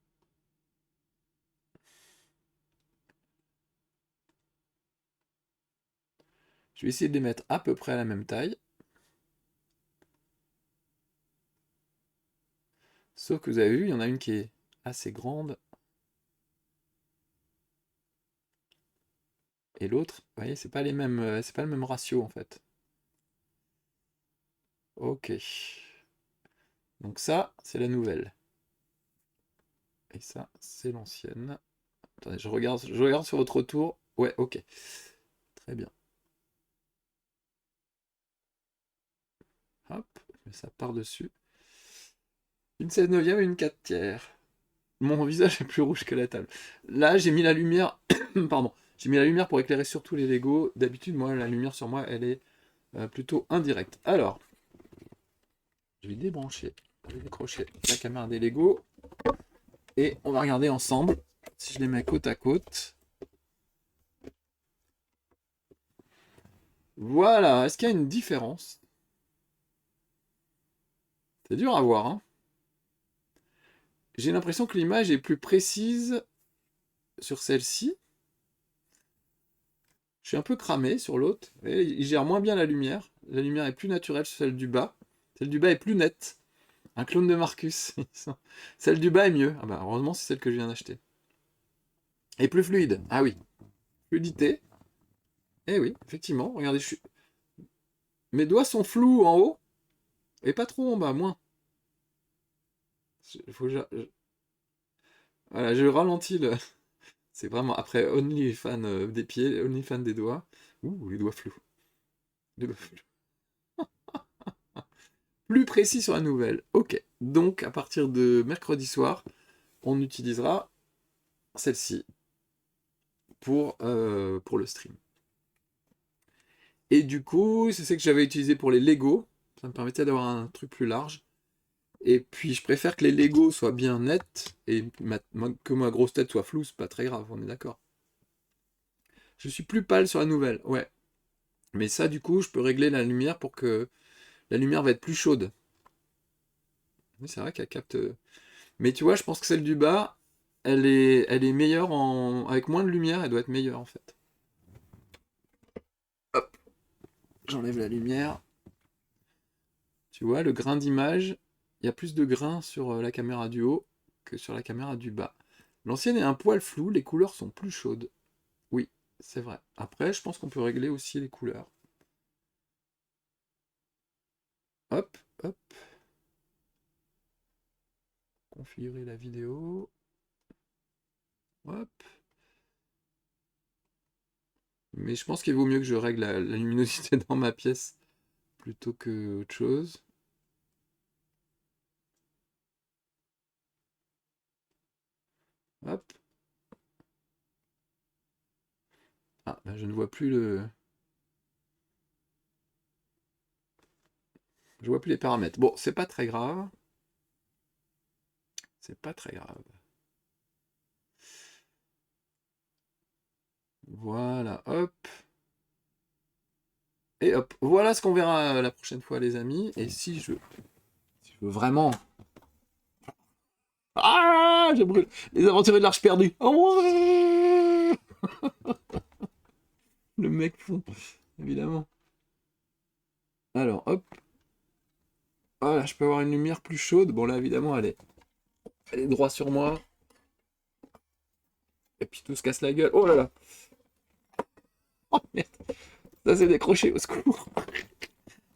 [SPEAKER 1] Je vais essayer de les mettre à peu près à la même taille. Sauf que vous avez vu, il y en a une qui est assez grande. Et l'autre, vous voyez, c'est pas les mêmes, c'est pas le même ratio en fait. Ok. Donc ça, c'est la nouvelle. Et ça, c'est l'ancienne. Attendez, je regarde sur votre retour. Ouais, ok. Très bien. Hop, je mets ça par-dessus. Une 16/9 et une 4/3. Mon visage est plus rouge que la table. Là, j'ai mis la lumière. Pardon. J'ai mis la lumière pour éclairer surtout les Lego. D'habitude, moi, la lumière sur moi, elle est plutôt indirecte. Alors, je vais débrancher. Je vais décrocher la caméra des Lego. Et on va regarder ensemble. Si je les mets côte à côte. Voilà. Est-ce qu'il y a une différence? C'est dur à voir, hein. J'ai l'impression que l'image est plus précise sur celle-ci. Je suis un peu cramé sur l'autre. Et il gère moins bien la lumière. La lumière est plus naturelle sur celle du bas. Celle du bas est plus nette. Un clone de Marcus. Celle du bas est mieux. Ah bah heureusement c'est celle que je viens d'acheter. Et plus fluide. Ah oui. Fluidité. Eh oui, effectivement. Regardez, mes doigts sont flous en haut. Et pas trop en bas, moins. Faut que voilà, je ralentis le. C'est vraiment. Après, only fan des pieds, only fan des doigts. Ouh, les doigts flous. Les doigts flous. Plus précis sur la nouvelle. Ok. Donc, à partir de mercredi soir, on utilisera celle-ci pour le stream. Et du coup, c'est ça que j'avais utilisé pour les Lego. Ça me permettait d'avoir un truc plus large. Et puis, je préfère que les Lego soient bien nets et que ma grosse tête soit floue, c'est pas très grave, on est d'accord. Je suis plus pâle sur la nouvelle, ouais. Mais ça, du coup, je peux régler la lumière pour que la lumière va être plus chaude. Oui, c'est vrai qu'elle capte. Mais tu vois, je pense que celle du bas, elle est meilleure avec moins de lumière, elle doit être meilleure en fait. Hop, j'enlève la lumière. Tu vois, le grain d'image, il y a plus de grain sur la caméra du haut que sur la caméra du bas. L'ancienne est un poil floue, les couleurs sont plus chaudes. Oui, c'est vrai. Après, je pense qu'on peut régler aussi les couleurs. Hop, hop. Configurer la vidéo. Hop. Mais je pense qu'il vaut mieux que je règle la luminosité dans ma pièce plutôt que autre chose. Hop. Ah, là, je ne vois plus le. Je vois plus les paramètres. Bon, c'est pas très grave. C'est pas très grave. Voilà, hop. Et hop. Voilà ce qu'on verra la prochaine fois, les amis. Et si je veux vraiment. Ah, je brûle. Les aventuriers de l'Arche perdue. Oh, le mec fond, évidemment. Alors, hop. Voilà, je peux avoir une lumière plus chaude. Bon, là, évidemment, elle est droit sur moi. Et puis tout se casse la gueule. Oh là là. Oh merde. Ça s'est décroché, au secours.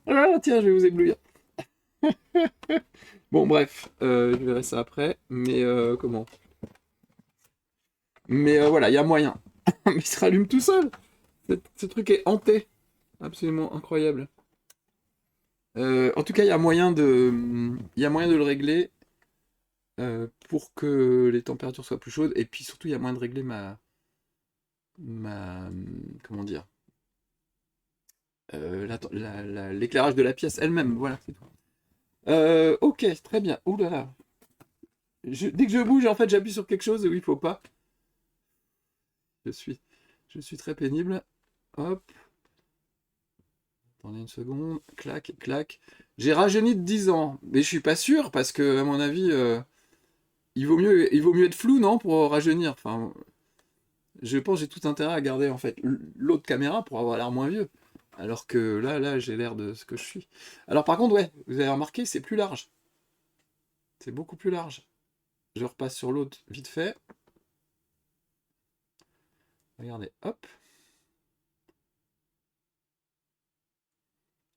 [SPEAKER 1] Ah, tiens, je vais vous éblouir. Bon, bref, je verrai ça après. Mais comment? Mais voilà, il y a moyen. Mais il se rallume tout seul. Ce truc est hanté. Absolument incroyable. En tout cas, il y a moyen de le régler pour que les températures soient plus chaudes. Et puis surtout, il y a moyen de régler comment dire, l'éclairage de la pièce elle-même. Voilà, c'est tout. Ok, très bien. Ouh là là. Dès que je bouge, en fait, j'appuie sur quelque chose où il faut pas. Je suis, je suis très pénible. Hop. Attendez une seconde. Clac, clac. J'ai rajeuni de 10 ans. Mais je suis pas sûr parce que, à mon avis, il vaut mieux être flou, non, pour rajeunir. Enfin, je pense que j'ai tout intérêt à garder, en fait, l'autre caméra pour avoir l'air moins vieux. Alors que là, j'ai l'air de ce que je suis. Alors, par contre, ouais, vous avez remarqué, c'est plus large. C'est beaucoup plus large. Je repasse sur l'autre vite fait. Regardez, hop.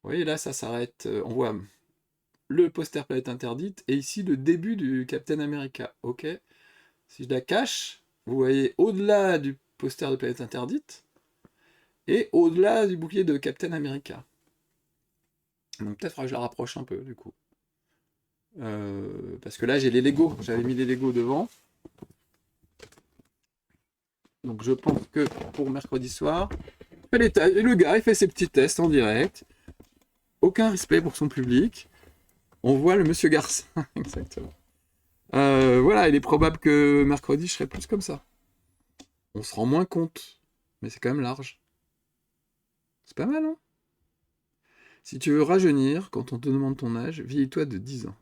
[SPEAKER 1] Vous voyez, là, ça s'arrête. On voit le poster Planète Interdite et ici le début du Captain America. Ok. Si je la cache, vous voyez au-delà du poster de Planète Interdite et au-delà du bouclier de Captain America. Donc peut-être que je la rapproche un peu du coup. Parce que là j'ai les Lego, j'avais mis les Lego devant. Donc je pense que pour mercredi soir, le gars il fait ses petits tests en direct. Aucun respect pour son public. On voit le monsieur garçon. Exactement. Voilà, il est probable que mercredi je serai plus comme ça. On se rend moins compte, mais c'est quand même large. C'est pas mal, hein? Si tu veux rajeunir, quand on te demande ton âge, vieillis-toi de 10 ans.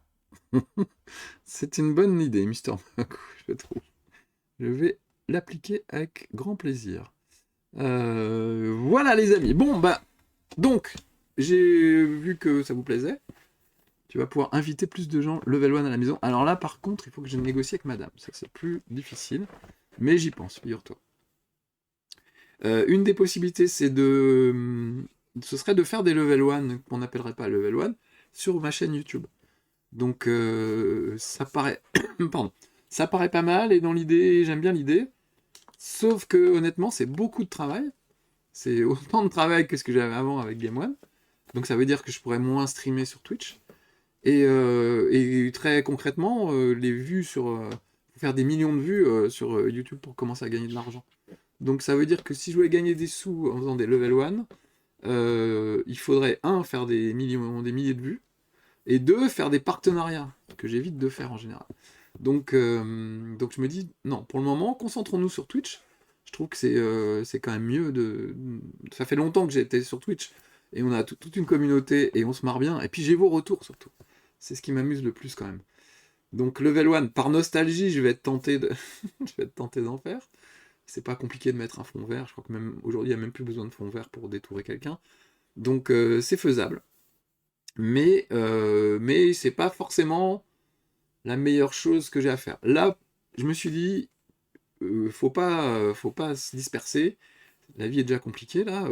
[SPEAKER 1] C'est une bonne idée, Mister Mac, je trouve. Je vais l'appliquer avec grand plaisir. Voilà les amis. Bon, bah, donc, j'ai vu que ça vous plaisait. Tu vas pouvoir inviter plus de gens level 1 à la maison. Alors là, par contre, il faut que je négocie avec madame. C'est plus difficile, mais j'y pense, figure-toi. Une des possibilités, ce serait de faire des level 1, qu'on n'appellerait pas level 1, sur ma chaîne YouTube. Donc ça paraît pardon, ça paraît pas mal et dans l'idée, j'aime bien l'idée. Sauf que honnêtement, c'est beaucoup de travail. C'est autant de travail que ce que j'avais avant avec Game One. Donc ça veut dire que je pourrais moins streamer sur Twitch. Et très concrètement, les vues faut faire des millions de vues sur YouTube pour commencer à gagner de l'argent. Donc ça veut dire que si je voulais gagner des sous en faisant des level 1, il faudrait faire des millions, des milliers de vues, et deux, faire des partenariats, que j'évite de faire en général. Donc je me dis, non, pour le moment, concentrons-nous sur Twitch. Je trouve que c'est quand même mieux de... Ça fait longtemps que j'ai été sur Twitch, et on a toute une communauté, et on se marre bien, et puis j'ai vos retours surtout. C'est ce qui m'amuse le plus quand même. Donc level 1, par nostalgie, je vais être tenté je vais être tenté d'en faire. C'est pas compliqué de mettre un fond vert, je crois que même aujourd'hui, il n'y a même plus besoin de fond vert pour détourer quelqu'un. Donc c'est faisable. Mais c'est pas forcément la meilleure chose que j'ai à faire. Là, je me suis dit, faut pas se disperser. La vie est déjà compliquée là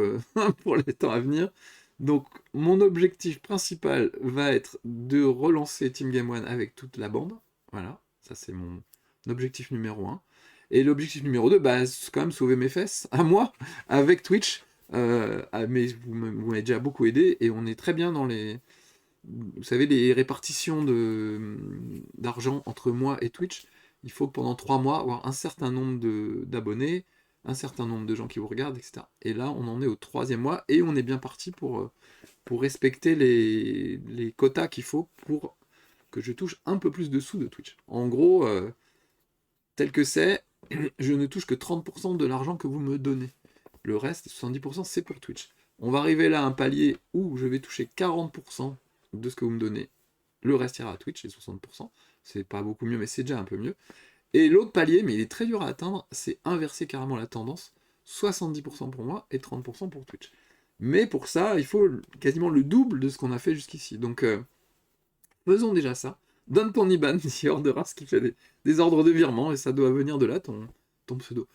[SPEAKER 1] pour les temps à venir. Donc mon objectif principal va être de relancer Team Game One avec toute la bande. Voilà, ça c'est mon objectif numéro un. Et l'objectif numéro 2, bah, c'est quand même sauver mes fesses à moi avec Twitch. Mais vous m'avez déjà beaucoup aidé et on est très bien dans vous savez, les répartitions d'argent entre moi et Twitch. Il faut que pendant 3 mois, avoir un certain nombre d'abonnés, un certain nombre de gens qui vous regardent, etc. Et là, on en est au 3e mois et on est bien parti pour respecter les quotas qu'il faut pour que je touche un peu plus de sous de Twitch. En gros, tel que c'est, je ne touche que 30% de l'argent que vous me donnez. Le reste, 70%, c'est pour Twitch. On va arriver là à un palier où je vais toucher 40% de ce que vous me donnez. Le reste ira à Twitch, les 60%. C'est pas beaucoup mieux, mais c'est déjà un peu mieux. Et l'autre palier, mais il est très dur à atteindre, c'est inverser carrément la tendance. 70% pour moi et 30% pour Twitch. Mais pour ça, il faut quasiment le double de ce qu'on a fait jusqu'ici. Donc, faisons déjà ça. Donne ton IBAN, ici hors de race qui fait des ordres de virement, et ça doit venir de là, ton pseudo.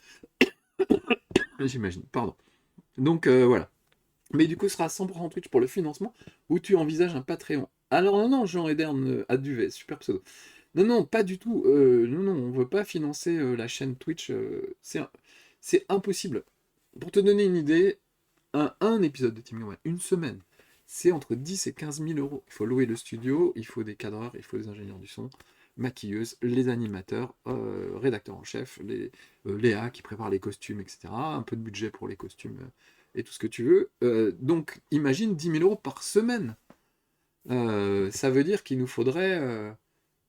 [SPEAKER 1] J'imagine, pardon. Donc voilà. Mais du coup, ce sera 100% Twitch pour le financement, ou tu envisages un Patreon. Alors non, Jean Edern à Duvet, super pseudo. Non, non, pas du tout. Non, non, on veut pas financer la chaîne Twitch. C'est impossible. Pour te donner une idée, un épisode de Team One, une semaine, c'est entre 10 et 15 000 euros. Il faut louer le studio, il faut des cadreurs, il faut des ingénieurs du son, maquilleuses, les animateurs, rédacteurs en chef, Léa qui prépare les costumes, etc. Un peu de budget pour les costumes et tout ce que tu veux. Donc imagine 10 000 euros par semaine. Ça veut dire qu'il nous faudrait...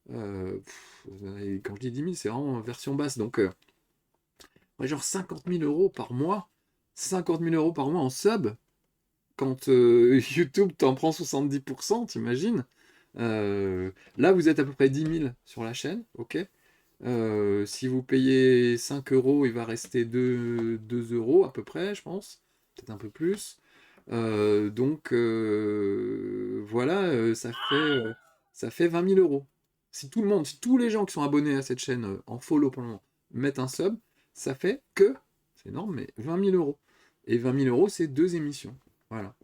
[SPEAKER 1] et quand je dis 10 000, c'est vraiment version basse. Donc ouais, genre 50 000 euros par mois. 50 000 euros par mois en sub. Quand YouTube t'en prend 70%, t'imagines? Là, vous êtes à peu près 10 000 sur la chaîne, ok? Si vous payez 5 euros, il va rester 2 euros à peu près, je pense. Peut-être un peu plus. Donc voilà, ça fait 20 000 euros. Si tout le monde, si tous les gens qui sont abonnés à cette chaîne en follow pour le moment mettent un sub, ça fait que, c'est énorme, mais 20 000 euros. Et 20 000 euros, c'est 2 émissions. Voilà.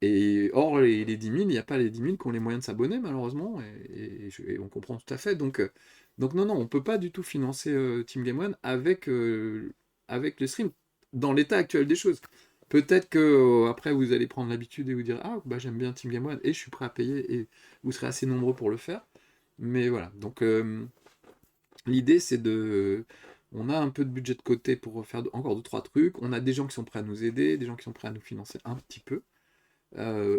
[SPEAKER 1] Et hors les 10 000, il n'y a pas les 10 000 qui ont les moyens de s'abonner, malheureusement, et on comprend tout à fait. Donc non, non, on ne peut pas du tout financer Team Game One avec le stream, dans l'état actuel des choses. Peut-être que après vous allez prendre l'habitude et vous dire ah bah j'aime bien Team Game One et je suis prêt à payer et vous serez assez nombreux pour le faire. Mais voilà, donc l'idée c'est de on a un peu de budget de côté pour faire encore deux trois trucs. On a des gens qui sont prêts à nous aider, des gens qui sont prêts à nous financer un petit peu.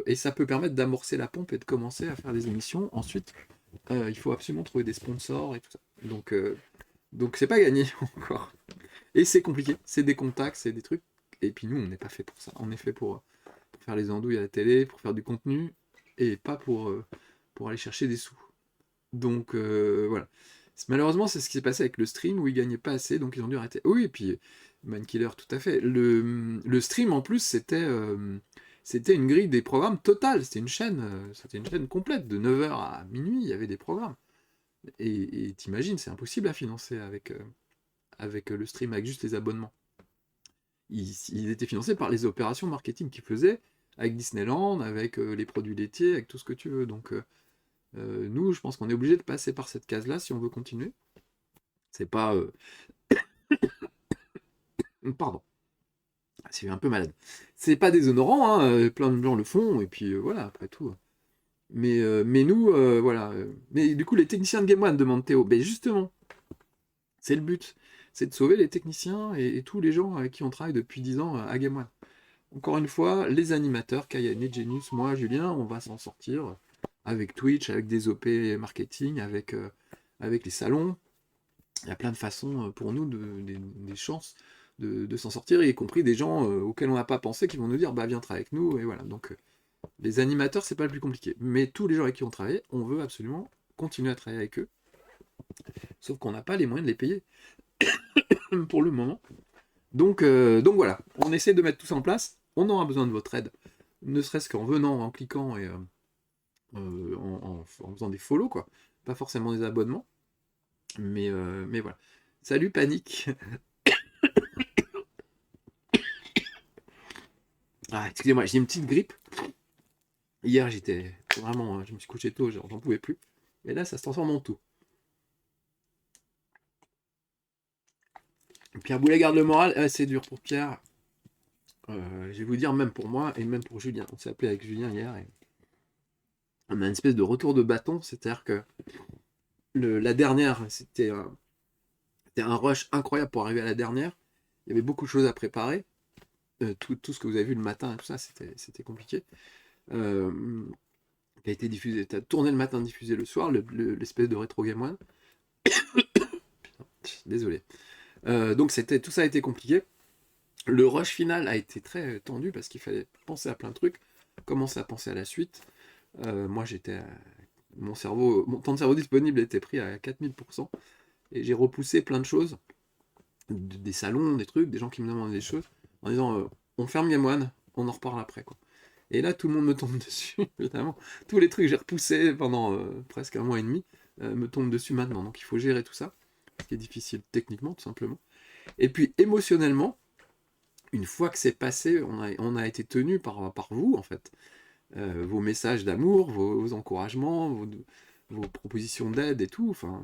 [SPEAKER 1] Et ça peut permettre d'amorcer la pompe et de commencer à faire des émissions. Ensuite, il faut absolument trouver des sponsors et tout ça. Donc c'est pas gagné encore. Et c'est compliqué, c'est des contacts, c'est des trucs. Et puis nous, on n'est pas fait pour ça. On est fait pour faire les andouilles à la télé, pour faire du contenu, et pas pour aller chercher des sous. Donc voilà. Malheureusement, c'est ce qui s'est passé avec le stream où ils gagnaient pas assez, donc ils ont dû arrêter. Oui, et puis Mankiller, tout à fait. Le stream en plus, c'était une grille des programmes totale. C'était une chaîne complète. De 9h à minuit, il y avait des programmes. Et t'imagines, c'est impossible à financer avec le stream, avec juste les abonnements. Ils étaient financés par les opérations marketing qu'ils faisaient avec Disneyland, avec les produits laitiers, avec tout ce que tu veux. Donc nous, je pense qu'on est obligé de passer par cette case-là si on veut continuer. C'est pas... Pardon, c'est un peu malade. C'est pas déshonorant, hein, plein de gens le font, et puis voilà, après tout. Mais nous, voilà. Mais du coup, les techniciens de Game One demandent Théo. Ben justement, c'est le but. C'est de sauver les techniciens et tous les gens avec qui on travaille depuis 10 ans à Game One. Encore une fois, les animateurs, Kayan et Genius, moi, Julien, on va s'en sortir avec Twitch, avec des OP marketing, avec les salons. Il y a plein de façons pour nous, des chances de s'en sortir, y compris des gens auxquels on n'a pas pensé qui vont nous dire bah viens travailler avec nous, et voilà. Donc les animateurs, c'est pas le plus compliqué. Mais tous les gens avec qui on travaille, on veut absolument continuer à travailler avec eux. Sauf qu'on n'a pas les moyens de les payer pour le moment. Donc voilà, on essaie de mettre tout ça en place. On aura besoin de votre aide, ne serait-ce qu'en venant, en cliquant et en faisant des follow, quoi. Pas forcément des abonnements. Mais voilà. Salut Panique. Ah, excusez-moi, j'ai une petite grippe. Hier, j'étais vraiment, je me suis couché tôt, j'en pouvais plus. Et là, ça se transforme en tout. Pierre Boulet garde le moral. C'est dur pour Pierre. Je vais vous dire, même pour moi et même pour Julien. On s'est appelé avec Julien hier et on a une espèce de retour de bâton. C'est-à-dire que la dernière, c'était un rush incroyable pour arriver à la dernière. Il y avait beaucoup de choses à préparer. Tout ce que vous avez vu le matin et tout ça, c'était compliqué. Qui a été diffusé, t'as tourné le matin, diffusé le soir, l'espèce de rétro game one. Désolé. Donc tout ça a été compliqué. Le rush final a été très tendu parce qu'il fallait penser à plein de trucs, commencer à penser à la suite. Moi mon temps de cerveau disponible était pris à 4000%, et j'ai repoussé plein de choses, des salons, des trucs, des gens qui me demandaient des choses, en disant on ferme Game One, on en reparle après, quoi. Et là, tout le monde me tombe dessus, évidemment. Tous les trucs que j'ai repoussés pendant presque un mois et demi me tombent dessus maintenant. Donc il faut gérer tout ça, ce qui est difficile techniquement, tout simplement. Et puis émotionnellement, une fois que c'est passé, on a été tenu par vous, en fait. Vos messages d'amour, vos encouragements, vos propositions d'aide et tout. Enfin,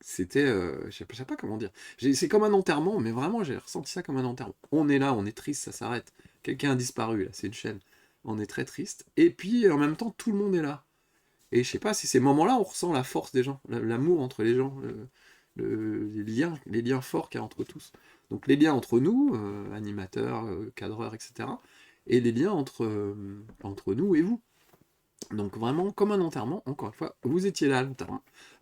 [SPEAKER 1] c'était, je sais pas comment dire. C'est comme un enterrement, mais vraiment, j'ai ressenti ça comme un enterrement. On est là, on est triste, ça s'arrête. Quelqu'un a disparu, là, c'est une chaîne. On est très triste. Et puis, en même temps, tout le monde est là. Et je sais pas si ces moments-là, on ressent la force des gens, l'amour entre les gens, les liens forts qu'il y a entre tous. Donc les liens entre nous, animateurs, cadreurs, etc. Et les liens entre nous et vous. Donc vraiment, comme un enterrement, encore une fois, vous étiez là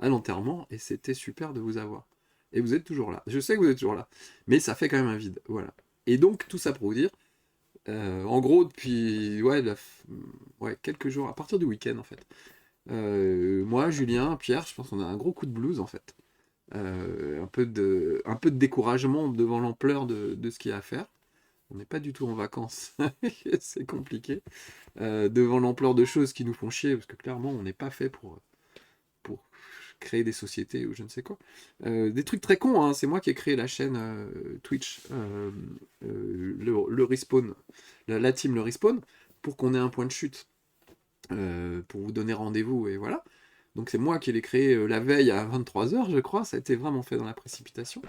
[SPEAKER 1] à l'enterrement, et c'était super de vous avoir. Et vous êtes toujours là. Je sais que vous êtes toujours là. Mais ça fait quand même un vide. Voilà. Et donc, tout ça pour vous dire, en gros, depuis ouais, quelques jours, à partir du week-end en fait. Moi, Julien, Pierre, je pense qu'on a un gros coup de blues en fait. Un peu de découragement devant l'ampleur de ce qu'il y a à faire. On n'est pas du tout en vacances, c'est compliqué. Devant l'ampleur de choses qui nous font chier, parce que clairement, on n'est pas fait pour créer des sociétés ou je ne sais quoi. Des trucs très cons, hein. C'est moi qui ai créé la chaîne Twitch, le Respawn, la team le Respawn, pour qu'on ait un point de chute, pour vous donner rendez-vous, et voilà. Donc c'est moi qui l'ai créé la veille à 23h, je crois, ça a été vraiment fait dans la précipitation.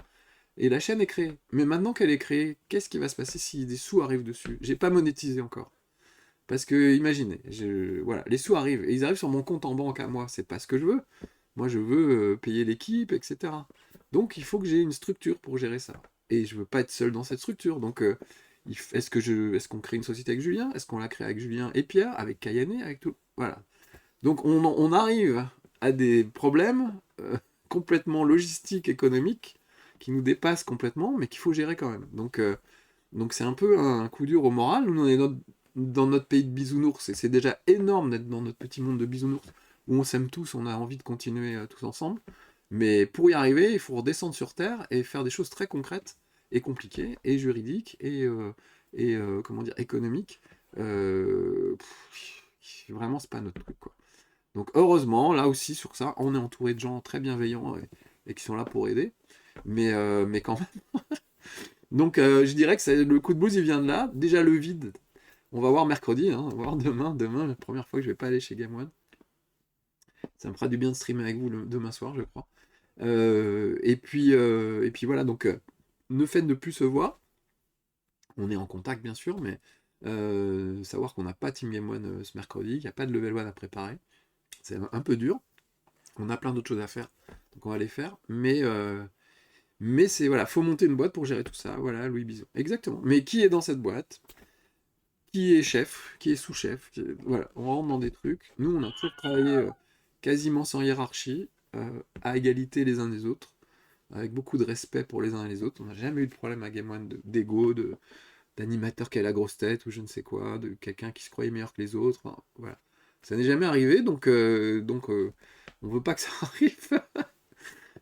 [SPEAKER 1] Et la chaîne est créée. Mais maintenant qu'elle est créée, qu'est-ce qui va se passer si des sous arrivent dessus? J'ai pas monétisé encore. Parce que, imaginez, voilà, les sous arrivent, et ils arrivent sur mon compte en banque à moi, c'est pas ce que je veux. Moi, je veux payer l'équipe, etc. Donc, il faut que j'ai une structure pour gérer ça. Et je veux pas être seul dans cette structure. Donc, est-ce qu'on crée une société avec Julien? Est-ce qu'on la crée avec Julien et Pierre, avec Kayane, avec tout? Voilà. Donc, on arrive à des problèmes complètement logistiques, économiques, qui nous dépassent complètement, mais qu'il faut gérer quand même. Donc c'est un peu un coup dur au moral. Nous, on est dans notre pays de bisounours, et c'est déjà énorme d'être dans notre petit monde de bisounours, où on s'aime tous, on a envie de continuer tous ensemble. Mais pour y arriver, il faut redescendre sur Terre et faire des choses très concrètes, et compliquées, et juridiques, et comment dire, économiques. Vraiment, c'est pas notre truc, quoi. Donc heureusement, là aussi, sur ça, on est entouré de gens très bienveillants et qui sont là pour aider. Mais quand même. Donc je dirais que le coup de blues, il vient de là. Déjà le vide, on va voir mercredi, hein, on va voir demain. Demain, la première fois que je vais pas aller chez Game One. Ça me fera du bien de streamer avec vous demain soir, je crois. Et puis voilà, donc le fait de ne plus se voir, on est en contact bien sûr, mais savoir qu'on n'a pas Team Game One ce mercredi, qu'il n'y a pas de level 1 à préparer, c'est un peu dur. On a plein d'autres choses à faire, donc on va les faire. Mais c'est voilà, faut monter une boîte pour gérer tout ça. Voilà, Louis Bison. Exactement. Mais qui est dans cette boîte? Qui est chef? Qui est sous-chef? Voilà, on rentre dans des trucs. Nous, on a toujours travaillé quasiment sans hiérarchie, à égalité les uns des autres, avec beaucoup de respect pour les uns et les autres. On n'a jamais eu de problème à Game One d'ego, d'animateur qui a la grosse tête ou je ne sais quoi, de quelqu'un qui se croyait meilleur que les autres. Enfin, voilà. Ça n'est jamais arrivé, donc on veut pas que ça arrive.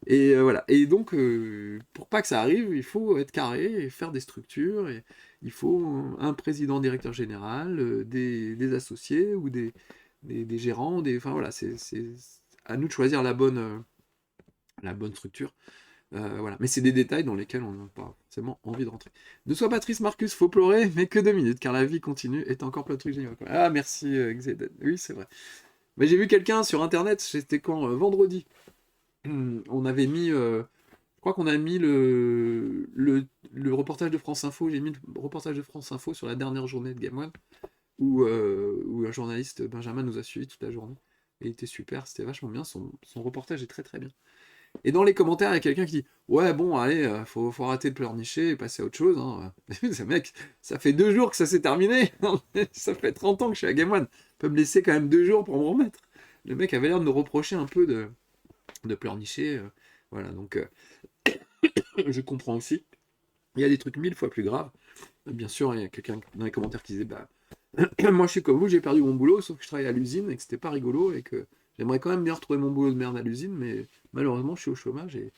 [SPEAKER 1] Et voilà. Et donc, pour pas que ça arrive, il faut être carré et faire des structures. Et il faut un président, directeur général, des associés ou des gérants. Enfin voilà, c'est à nous de choisir la bonne structure. Voilà. Mais c'est des détails dans lesquels on n'a pas forcément envie de rentrer. Ne sois pas triste, Marcus, faut pleurer, mais que 2 minutes, car la vie continue et t'as encore plein de trucs géniaux. Ah, merci, Xeden. Oui, c'est vrai. Mais j'ai vu quelqu'un sur internet, c'était quand vendredi. On avait mis. Je crois qu'on a mis le reportage de France Info. J'ai mis le reportage de France Info sur la dernière journée de Game One, où un journaliste, Benjamin, nous a suivis toute la journée. Et il était super, c'était vachement bien. Son reportage est très très bien. Et dans les commentaires, il y a quelqu'un qui dit: Ouais, bon, allez, faut arrêter de pleurnicher et passer à autre chose, hein. Ce mec, ça fait 2 jours que ça s'est terminé. Ça fait 30 ans que je suis à Game One. Peut me laisser quand même 2 jours pour me remettre. Le mec avait l'air de nous reprocher un peu de pleurnicher. Voilà, donc je comprends aussi. Il y a des trucs 1000 fois plus graves. Bien sûr, il y a quelqu'un dans les commentaires qui disait: Bah, moi je suis comme vous, j'ai perdu mon boulot, sauf que je travaille à l'usine et que c'était pas rigolo et que j'aimerais quand même bien retrouver mon boulot de merde à l'usine, mais malheureusement je suis au chômage et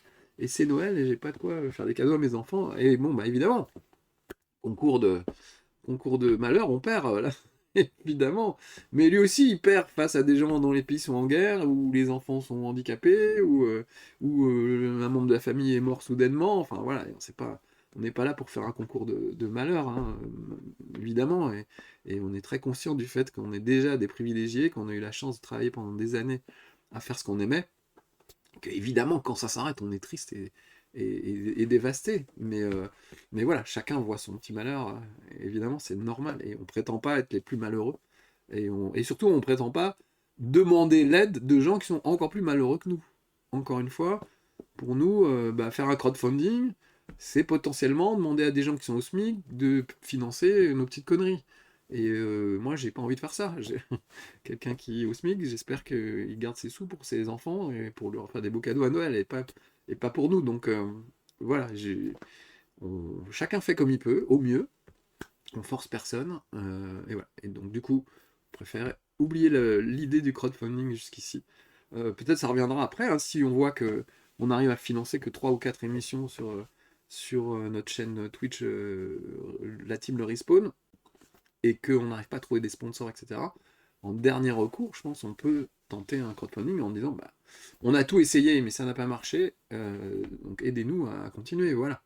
[SPEAKER 1] c'est Noël et j'ai pas de quoi faire des cadeaux à mes enfants. Et bon, bah évidemment, concours de, concours de malheur, on perd, là. Évidemment. Mais lui aussi, il perd face à des gens dont les pays sont en guerre, où les enfants sont handicapés, où un membre de la famille est mort soudainement. Enfin voilà, on n'est pas là pour faire un concours de malheur, hein, évidemment. Et on est très conscient du fait qu'on est déjà des privilégiés, qu'on a eu la chance de travailler pendant des années à faire ce qu'on aimait. Évidemment, quand ça s'arrête, on est triste et dévasté. Mais voilà, chacun voit son petit malheur. Évidemment, c'est normal. Et on prétend pas être les plus malheureux. Et surtout, on prétend pas demander l'aide de gens qui sont encore plus malheureux que nous. Encore une fois, pour nous, faire un crowdfunding, c'est potentiellement demander à des gens qui sont au SMIC de financer nos petites conneries. Et moi, j'ai pas envie de faire ça. Quelqu'un qui est au SMIC, j'espère qu'il garde ses sous pour ses enfants et pour leur faire des beaux cadeaux à Noël et pas pour nous. Donc voilà, chacun fait comme il peut, au mieux. On force personne. Et voilà. Et donc du coup, je préfère oublier l'idée du crowdfunding jusqu'ici. Peut-être ça reviendra après, hein, si on voit que on arrive à financer que 3 ou 4 émissions sur notre chaîne Twitch, la team Le Respawn, et qu'on n'arrive pas à trouver des sponsors, etc. en dernier recours, je pense, on peut tenter un crowdfunding en disant, bah, on a tout essayé, mais ça n'a pas marché, donc aidez-nous à continuer, voilà.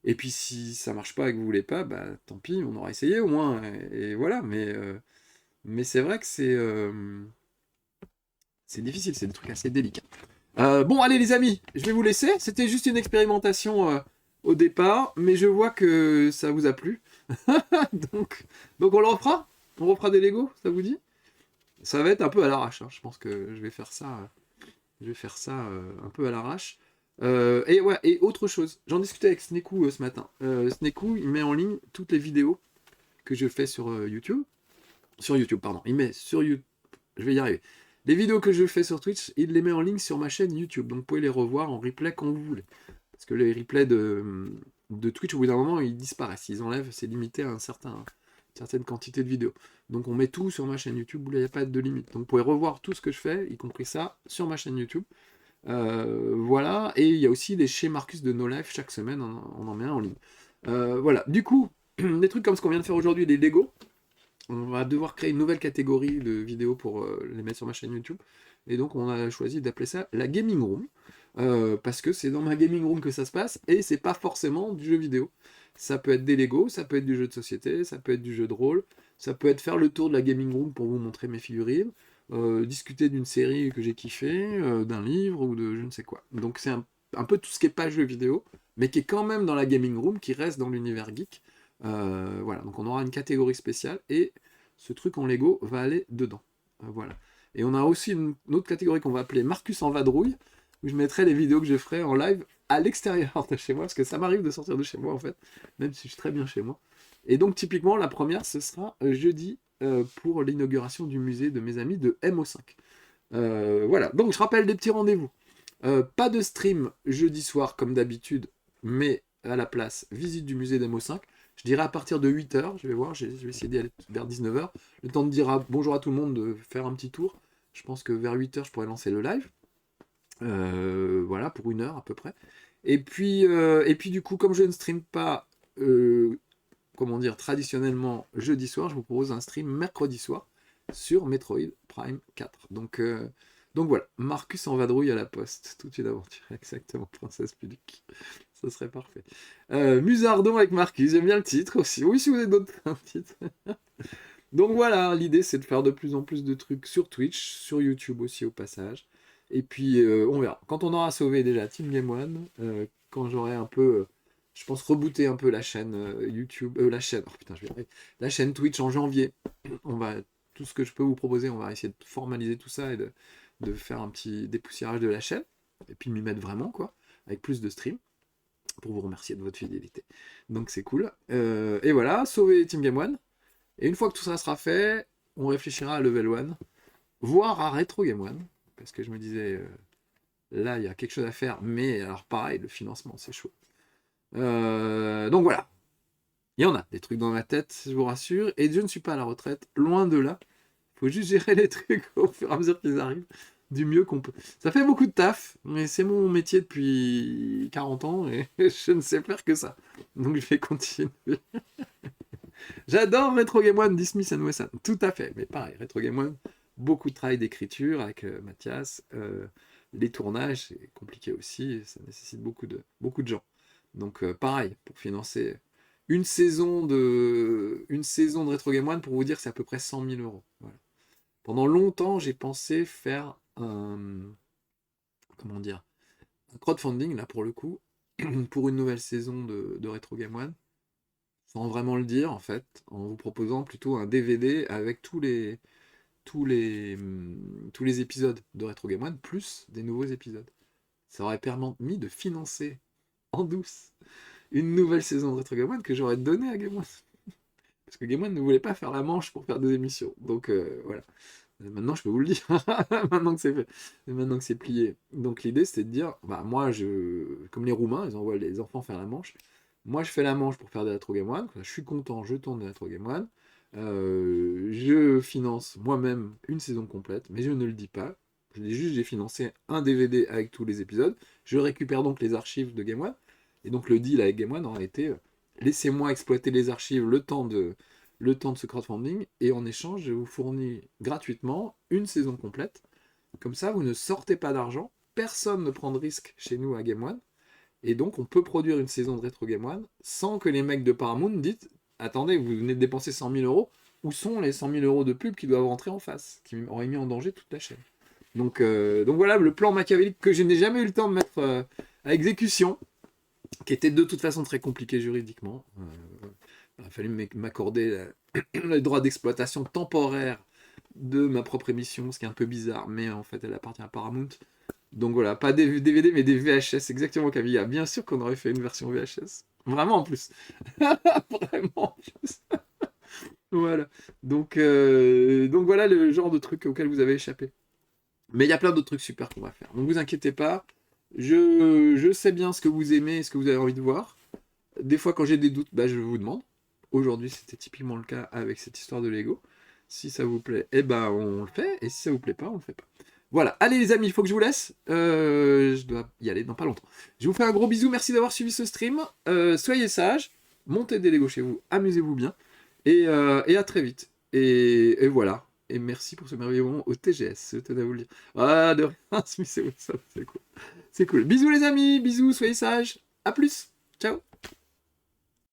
[SPEAKER 1] Et puis si ça marche pas et que vous voulez pas, bah tant pis, on aura essayé au moins, et voilà. Mais c'est vrai que c'est difficile, c'est des trucs assez délicats. Bon, allez les amis, je vais vous laisser. C'était juste une expérimentation au départ, mais je vois que ça vous a plu. donc, donc on le refera. On refera des Lego, ça vous dit? Ça va être un peu à l'arrache, hein. Je pense que je vais faire ça, un peu à l'arrache. Et ouais, et autre chose, j'en discutais avec Snekou ce matin. Snekou, il met en ligne toutes les vidéos que je fais sur YouTube. Sur YouTube, pardon. Il met sur YouTube. Je vais y arriver. Les vidéos que je fais sur Twitch, il les met en ligne sur ma chaîne YouTube. Donc vous pouvez les revoir en replay quand vous voulez. Parce que les replays de Twitch, au bout d'un moment, ils disparaissent. Ils enlèvent, c'est limité à une certaine quantité de vidéos. Donc on met tout sur ma chaîne YouTube où il n'y a pas de limite. Donc vous pouvez revoir tout ce que je fais, y compris ça, sur ma chaîne YouTube. Voilà. Et il y a aussi les chez Marcus de No Life. Chaque semaine, on en met un en ligne. Voilà. Du coup, des trucs comme ce qu'on vient de faire aujourd'hui, les Lego. On va devoir créer une nouvelle catégorie de vidéos pour les mettre sur ma chaîne YouTube. Et donc on a choisi d'appeler ça la Gaming Room. Parce que c'est dans ma Gaming Room que ça se passe, et c'est pas forcément du jeu vidéo. Ça peut être des Lego, ça peut être du jeu de société, ça peut être du jeu de rôle, ça peut être faire le tour de la Gaming Room pour vous montrer mes figurines, discuter d'une série que j'ai kiffé, d'un livre ou de je ne sais quoi. Donc c'est un peu tout ce qui est pas jeu vidéo, mais qui est quand même dans la Gaming Room, qui reste dans l'univers geek. Voilà, donc on aura une catégorie spéciale et ce truc en Lego va aller dedans. Voilà. Et on a aussi une autre catégorie qu'on va appeler Marcus en vadrouille, où je mettrai les vidéos que je ferai en live à l'extérieur de chez moi, parce que ça m'arrive de sortir de chez moi en fait, même si je suis très bien chez moi. Et donc typiquement la première ce sera jeudi pour l'inauguration du musée de mes amis de MO5. Voilà, donc je rappelle des petits rendez-vous. Pas de stream jeudi soir comme d'habitude, mais à la place, visite du musée d'MO5. Je dirais à partir de 8h, je vais voir, je vais essayer d'y aller vers 19h. Le temps de dire bonjour à tout le monde, de faire un petit tour. Je pense que vers 8h, je pourrais lancer le live. Voilà, pour 1 heure à peu près. Et puis du coup, comme je ne stream pas, comment dire, traditionnellement jeudi soir, je vous propose un stream mercredi soir sur Metroid Prime 4. Donc voilà, Marcus en vadrouille à la poste, toute une aventure, exactement, Princesse Pudique. Ça serait parfait. Musardon avec Marcus, j'aime bien le titre aussi. Oui, si vous avez d'autres titres. Donc voilà, l'idée c'est de faire de plus en plus de trucs sur Twitch, sur YouTube aussi au passage. Et puis on verra. Quand on aura sauvé déjà Team Game One, quand j'aurai un peu, je pense rebooter un peu la chaîne YouTube, la chaîne, oh putain, je vais y arriver. La chaîne Twitch en janvier. On va tout ce que je peux vous proposer, on va essayer de formaliser tout ça et de faire un petit dépoussiérage de la chaîne. Et puis m'y mettre vraiment quoi, avec plus de streams pour vous remercier de votre fidélité. Donc c'est cool. Et voilà, sauver Team Game One. Et une fois que tout ça sera fait, on réfléchira à Level 1, voire à Retro Game One, parce que je me disais, là, il y a quelque chose à faire, mais alors pareil, le financement, c'est chaud. Donc voilà, il y en a des trucs dans ma tête, je vous rassure, et je ne suis pas à la retraite, loin de là. Il faut juste gérer les trucs au fur et à mesure qu'ils arrivent, du mieux qu'on peut. Ça fait beaucoup de taf, mais c'est mon métier depuis 40 ans, et je ne sais faire que ça. Donc je vais continuer. J'adore Retro Game One, Dismiss and Wesson. Tout à fait, mais pareil, Retro Game One, beaucoup de travail d'écriture avec Mathias. Les tournages, c'est compliqué aussi, ça nécessite beaucoup de gens. Donc pareil, pour financer une saison de Retro Game One, pour vous dire, c'est à peu près 100 000 euros. Voilà. Pendant longtemps, j'ai pensé faire comment dire, un crowdfunding, là pour le coup, pour une nouvelle saison de Retro Game One sans vraiment le dire en fait, en vous proposant plutôt un DVD avec tous les épisodes de Retro Game One, plus des nouveaux épisodes. Ça aurait permis de financer en douce une nouvelle saison de Retro Game One que j'aurais donnée à Game One. Parce que Game One ne voulait pas faire la manche pour faire des émissions. Donc voilà. Maintenant, je peux vous le dire. Maintenant que c'est fait. Maintenant que c'est plié. Donc l'idée, c'était de dire, bah moi, comme les Roumains, ils envoient les enfants faire la manche. Moi, je fais la manche pour faire des Retro Game One. Je suis content, je tourne des Retro Game One. Je finance moi-même une saison complète, mais je ne le dis pas. Je dis juste, j'ai financé un DVD avec tous les épisodes. Je récupère donc les archives de Game One. Et donc le deal avec Game One aurait été, laissez-moi exploiter les archives le temps le temps de ce crowdfunding, et en échange, je vous fournis gratuitement une saison complète. Comme ça, vous ne sortez pas d'argent, personne ne prend de risque chez nous à Game One, et donc on peut produire une saison de Retro Game One sans que les mecs de Paramount disent « Attendez, vous venez de dépenser 100 000 euros, où sont les 100 000 euros de pub qui doivent rentrer en face, qui auraient mis en danger toute la chaîne ?» Donc voilà le plan machiavélique que je n'ai jamais eu le temps de mettre à exécution, qui était de toute façon très compliqué juridiquement. Il a fallu m'accorder le droit d'exploitation temporaire de ma propre émission, ce qui est un peu bizarre, mais en fait elle appartient à Paramount. Donc voilà, pas des DVD mais des VHS, exactement Camilla. Bien sûr qu'on aurait fait une version VHS. Vraiment en plus. Vraiment en plus. Voilà. Donc voilà le genre de truc auquel vous avez échappé. Mais il y a plein d'autres trucs super qu'on va faire. Donc vous inquiétez pas. Je sais bien ce que vous aimez et ce que vous avez envie de voir. Des fois, quand j'ai des doutes, bah, je vous demande. Aujourd'hui, c'était typiquement le cas avec cette histoire de Lego. Si ça vous plaît, eh ben, on le fait. Et si ça vous plaît pas, on le fait pas. Voilà. Allez, les amis, il faut que je vous laisse. Je dois y aller dans pas longtemps. Je vous fais un gros bisou. Merci d'avoir suivi ce stream. Soyez sages. Montez des Lego chez vous. Amusez-vous bien. Et à très vite. Et voilà. Et merci pour ce merveilleux moment au TGS. Je tenais à vous le dire. Ah, de rien, Smith et Wesson, c'est cool. C'est cool. Bisous, les amis. Bisous, soyez sages. À plus. Ciao.